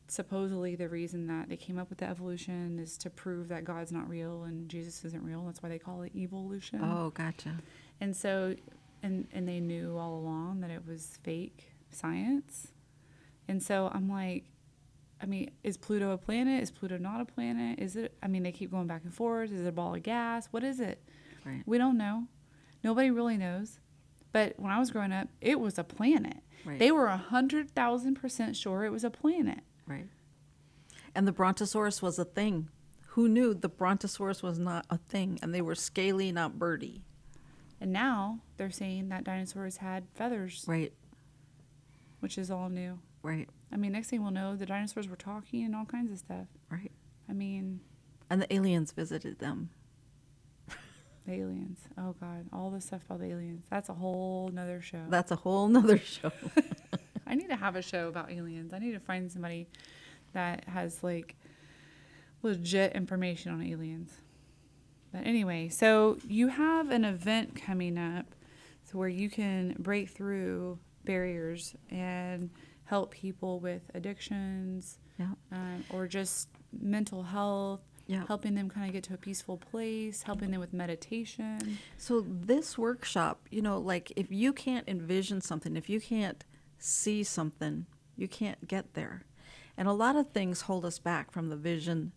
supposedly the reason that they came up with the evolution is to prove that God's not real and Jesus isn't real. That's why they call it evolution. Oh, gotcha. And so, and they knew all along that it was fake science. And so I'm like, is Pluto a planet? Is Pluto not a planet? Is it? They keep going back and forth. Is it a ball of gas? What is it? Right. We don't know. Nobody really knows. But when I was growing up, it was a planet. Right. They were 100,000% sure it was a planet. Right. And the Brontosaurus was a thing. Who knew the Brontosaurus was not a thing? And they were scaly, not birdy. And now they're saying that dinosaurs had feathers. Right. Which is all new. Right. Next thing we'll know, the dinosaurs were talking and all kinds of stuff. Right. And the aliens visited them. The aliens. Oh, God. All the stuff about the aliens. That's a whole nother show. That's a whole nother show. I need to have a show about aliens. I need to find somebody that has, legit information on aliens. But anyway, so you have an event coming up where you can break through barriers and help people with addictions, Yeah. or just mental health. Yeah. helping them kind of get to a peaceful place, helping them with meditation. So this workshop, like if you can't envision something, if you can't see something, you can't get there. And a lot of things hold us back from the vision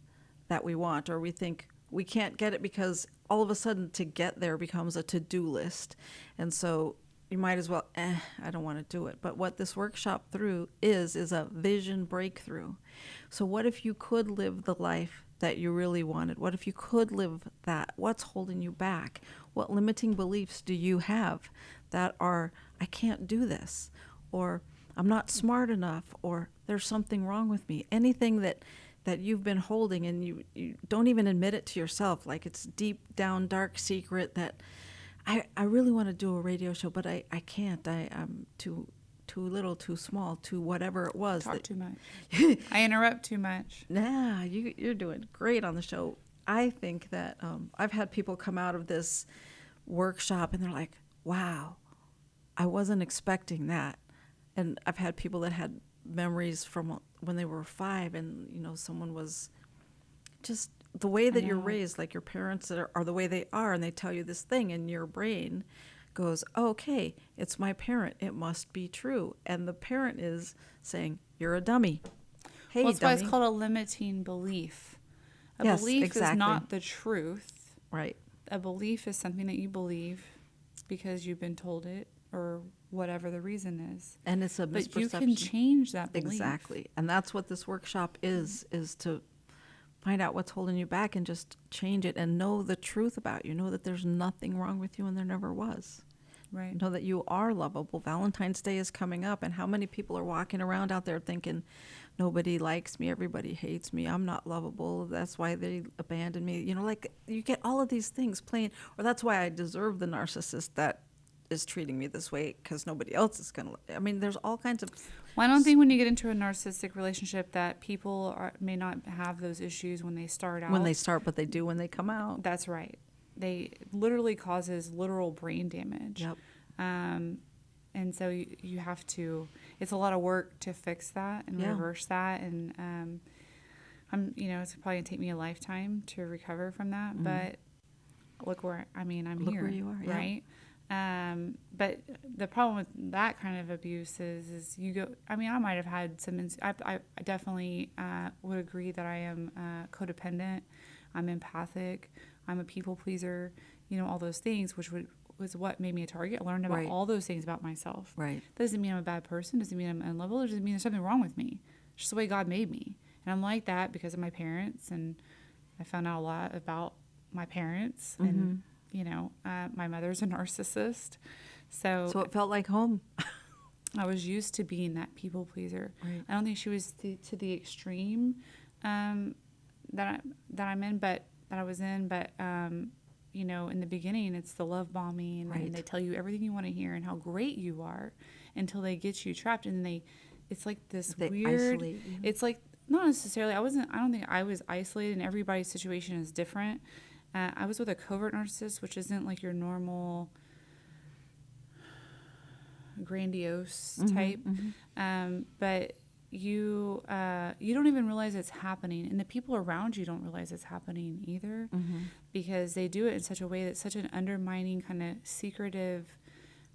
that we want, or we think we can't get it because all of a sudden to get there becomes a to-do list. And so you might as well, I don't want to do it. But what this workshop is a vision breakthrough. So what if you could live the life that you really wanted? What if you could live that? What's holding you back? What limiting beliefs do you have that are, I can't do this, or I'm not smart enough, or there's something wrong with me? Anything that you've been holding and you don't even admit it to yourself, like it's deep down dark secret that I really want to do a radio show, but I can't. I'm too little, too small, too whatever it was. Talk too much. I interrupt too much. Nah, you're doing great on the show. I think that I've had people come out of this workshop and they're like, wow, I wasn't expecting that. And I've had people that had memories from when they were 5 and, someone was just the way that you're raised, like your parents that are the way they are, and they tell you this thing, and your brain goes, okay, it's my parent, it must be true. And the parent is saying, you're a dummy. Hey, Well, that's dummy. why it's called a limiting belief. A Yes, belief exactly. is not the truth. Right. A belief is something that you believe because you've been told it, or whatever the reason is. And it's a misperception. But you can change that belief. Exactly. And that's what this workshop is to find out what's holding you back and just change it and know the truth about you. Know that there's nothing wrong with you and there never was. Right. Know that you are lovable. Valentine's Day is coming up, and how many people are walking around out there thinking, nobody likes me, everybody hates me, I'm not lovable, that's why they abandoned me. Like you get all of these things playing, or that's why I deserve the narcissist that is treating me this way because nobody else is going to. I mean, there's all kinds of. Well, I don't think when you get into a narcissistic relationship that people may not have those issues when they start out. When they start, but they do when they come out. That's right. They literally causes literal brain damage. Yep. And so you have to. It's a lot of work to fix that and reverse that. And it's probably gonna take me a lifetime to recover from that. Mm-hmm. But look where I'm look here. Where you are, right? But the problem with that kind of abuse is you go. I might have had some. I definitely would agree that I am codependent. I'm empathic. I'm a people pleaser. All those things, which was what made me a target. I learned about all those things about myself. Right. Doesn't mean I'm a bad person. Doesn't mean I'm unlovable. It doesn't mean there's something wrong with me. It's just the way God made me, and I'm like that because of my parents. And I found out a lot about my parents and. My mother's a narcissist. So it felt like home. I was used to being that people pleaser. Right. I don't think she was to the extreme that I'm in, but that I was in. But in the beginning, it's the love bombing, and they tell you everything you want to hear and how great you are, until they get you trapped, and it's like this they weird. Isolate you. It's like not necessarily. I don't think I was isolated, and everybody's situation is different. I was with a covert narcissist, which isn't like your normal grandiose type. Mm-hmm. But you don't even realize it's happening, and the people around you don't realize it's happening either, because they do it in such a way that's such an undermining, kind of secretive,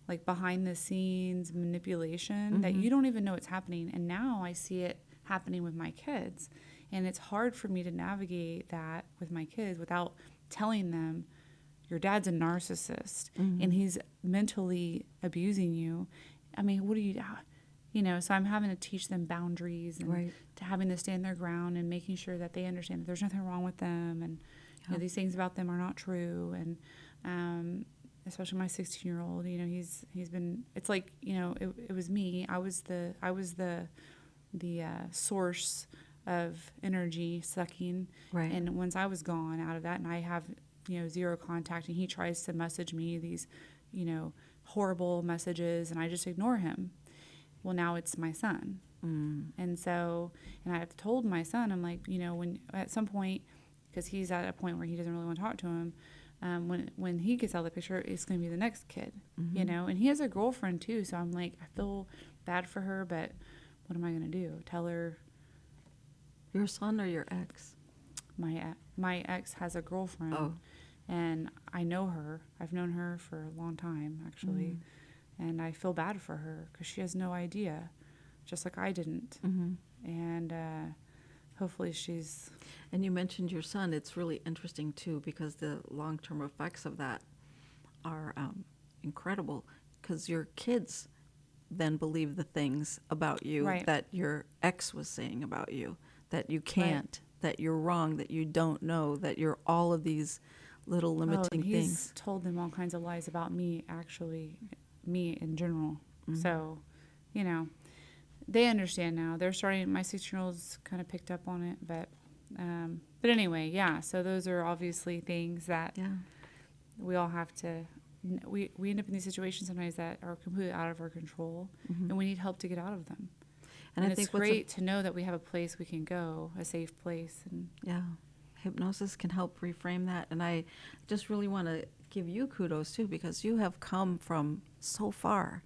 like behind the scenes manipulation that you don't even know it's happening. And now I see it happening with my kids, and it's hard for me to navigate that with my kids without telling them, your dad's a narcissist and he's mentally abusing you. What do you so I'm having to teach them boundaries and to having to stand their ground and making sure that they understand that there's nothing wrong with them, and these things about them are not true. And especially my 16-year-old, he's been, it's like, it was me. I was the source of energy sucking. Right. And once I was gone out of that, and I have, zero contact, and he tries to message me these, horrible messages, and I just ignore him. Well, now it's my son. And so, and I've told my son, I'm like, when at some point, because he's at a point where he doesn't really want to talk to him, when he gets out of the picture, it's going to be the next kid, and he has a girlfriend too. So I'm like, I feel bad for her, but what am I going to do? Tell her? Your son or your ex? my ex has a girlfriend, Oh. and I know her. I've known her for a long time, actually, and I feel bad for her because she has no idea, just like I didn't. And hopefully she's. And you mentioned your son. It's really interesting, too, because the long-term effects of that are incredible, because your kids then believe the things about you Right. that your ex was saying about you, that you can't, that you're wrong, that you don't know, that you're all of these little limiting and he's things. told them all kinds of lies about me, actually, me in general. So, you know, they understand now. They're starting. My 6-year-old's kind of picked up on it, but anyway, yeah. So those are obviously things that Yeah. we all have to. We end up in these situations sometimes that are completely out of our control, and we need help to get out of them. And I it's think great to know that we have a place we can go, a safe place. And Yeah. Hypnosis can help reframe that. And I just really want to give you kudos, too, because you have come from so far.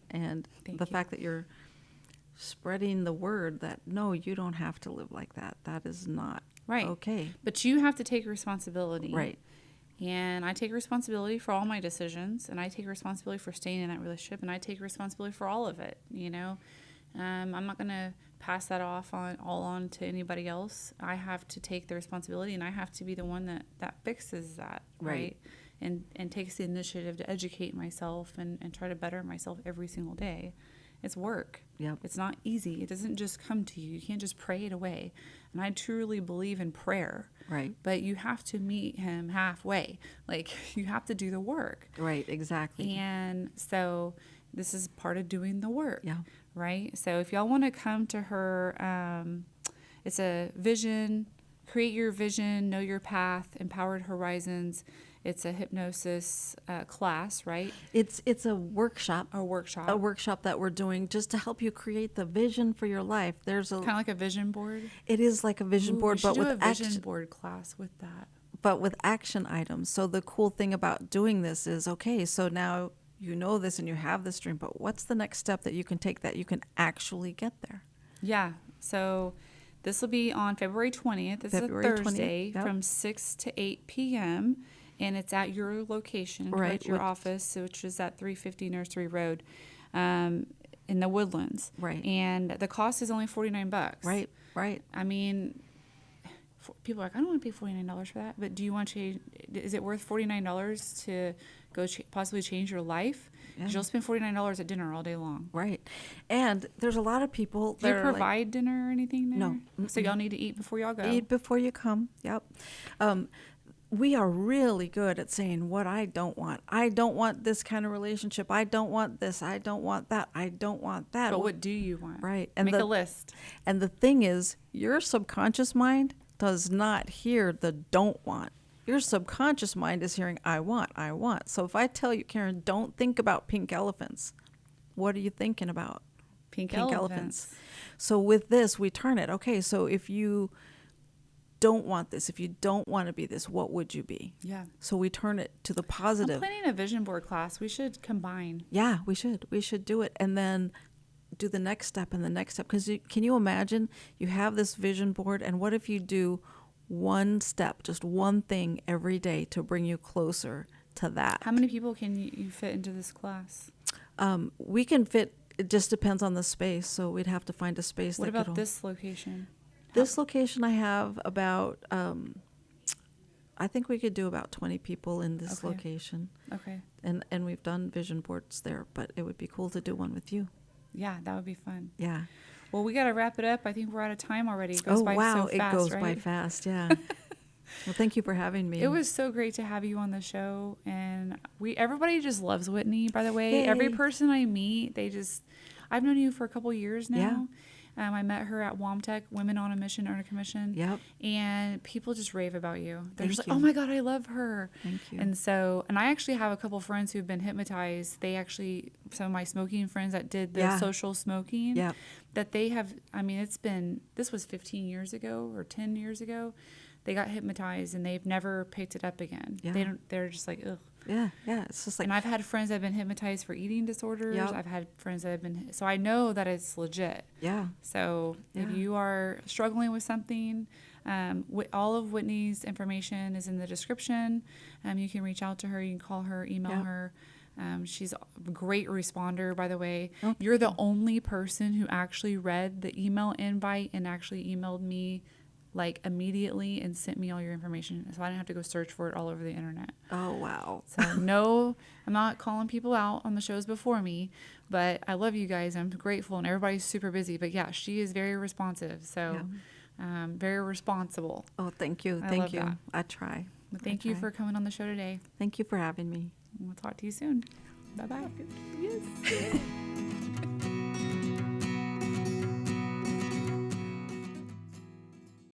And Thank the you. fact that you're spreading the word that, no, you don't have to live like that. That is not Right. okay. But you have to take responsibility. Right. And I take responsibility for all my decisions, and I take responsibility for staying in that relationship, and I take responsibility for all of it, you know. I'm not going to pass that off on to anybody else. I have to take the responsibility, and I have to be the one that fixes that, right? And takes the initiative to educate myself and try to better myself every single day. It's work. Yep. It's not easy. It doesn't just come to you. You can't just pray it away. And I truly believe in prayer. Right. But you have to meet him halfway. Like, you have to do the work. Right. Exactly. And so this is part of doing the work. Yeah. Right? So if y'all want to come to her, it's a vision, create your vision, know your path, empowered horizons. It's a hypnosis class, right? It's a workshop. Or workshop. A workshop that we're doing just to help you create the vision for your life. There's a Kind of like a vision board. It is like a vision Ooh, board, we should but do with a vision action. board class with that. But with action items. So the cool thing about doing this is, okay, so now you know this and you have this dream, but what's the next step that you can take that you can actually get there? Yeah. So this will be on February 20th. It's February a 20th, Thursday yep. from 6 to 8 p.m. And it's at your location, Right, at your which- office, which is at 350 Nursery Road in the Woodlands. Right. And the cost is only $49. Right, right. I mean, people are like, I don't want to pay $49 for that. But do you want to? Is it worth $49 to go possibly change your life? Because you'll spend $49 at dinner all day long. Right. And there's a lot of people Do they that are provide like, dinner or anything there? No. So y'all need to eat before y'all go. eat before you come. Yep. We are really good at saying what I don't want. I don't want this kind of relationship. I don't want this. I don't want that. I don't want that. But what do you want? Right. Make a list. And the thing is, your subconscious mind does not hear the don't want. Your subconscious mind is hearing I want, I want. So if I tell you, Karen, don't think about pink elephants, what are you thinking about? Pink elephants. So with this, we turn it. Okay, so if you don't want this, if you don't want to be this, what would you be? Yeah. So we turn it to the I'm positive. planning a vision board class. We should combine. Yeah, we should. We should do it. And then do the next step and the next step. Because can you imagine you have this vision board, and what if you do one step, just one thing every day to bring you closer to that? How many people can you fit into this class? We can fit, it just depends on the space. So we'd have to find a space What that about could this location? This location I have about, I think we could do about 20 people in this Okay. location. Okay. And we've done vision boards there, but it would be cool to do one with you. Yeah, that would be fun. Yeah. Well, we got to wrap it up. I think we're out of time already. It goes Oh, by wow. so fast, it goes right? by fast. Yeah. Well, thank you for having me. It was so great to have you on the show, and everybody just loves Whitney. By the way, every Yay. person I meet, I've known you for a couple years now. Yeah. I met her at WOMTech, Women on a Mission, Earn a Commission. Yep. And people just rave about you. They're Thank just you. like, oh my God, I love her. Thank you. And I actually have a couple friends who've been hypnotized. Some of my smoking friends that did the Yeah. social smoking, Yep. that they have, this was 15 years ago or 10 years ago. They got hypnotized and they've never picked it up again. Yeah. They're just like, ugh. Yeah. Yeah. It's just like, And I've had friends that have been hypnotized for eating disorders. Yep. I've had friends that have been, so I know that it's legit. yeah. So if Yeah. you are struggling with something, All of Whitney's information is in the description. You can reach out to her. You can call her, email her. She's a great responder, by the way. Okay. You're the only person who actually read the email invite and actually emailed me like immediately and sent me all your information. So I didn't have to go search for it all over the internet. Oh, wow. So no, I'm not calling people out on the shows before me, but I love you guys. I'm grateful, and everybody's super busy. But yeah, she is very responsive. So very responsible. Oh, thank you. I Thank love you. that. I try. But thank you for coming on the show today. Thank you for having me. We'll talk to you soon. Bye-bye. Yes.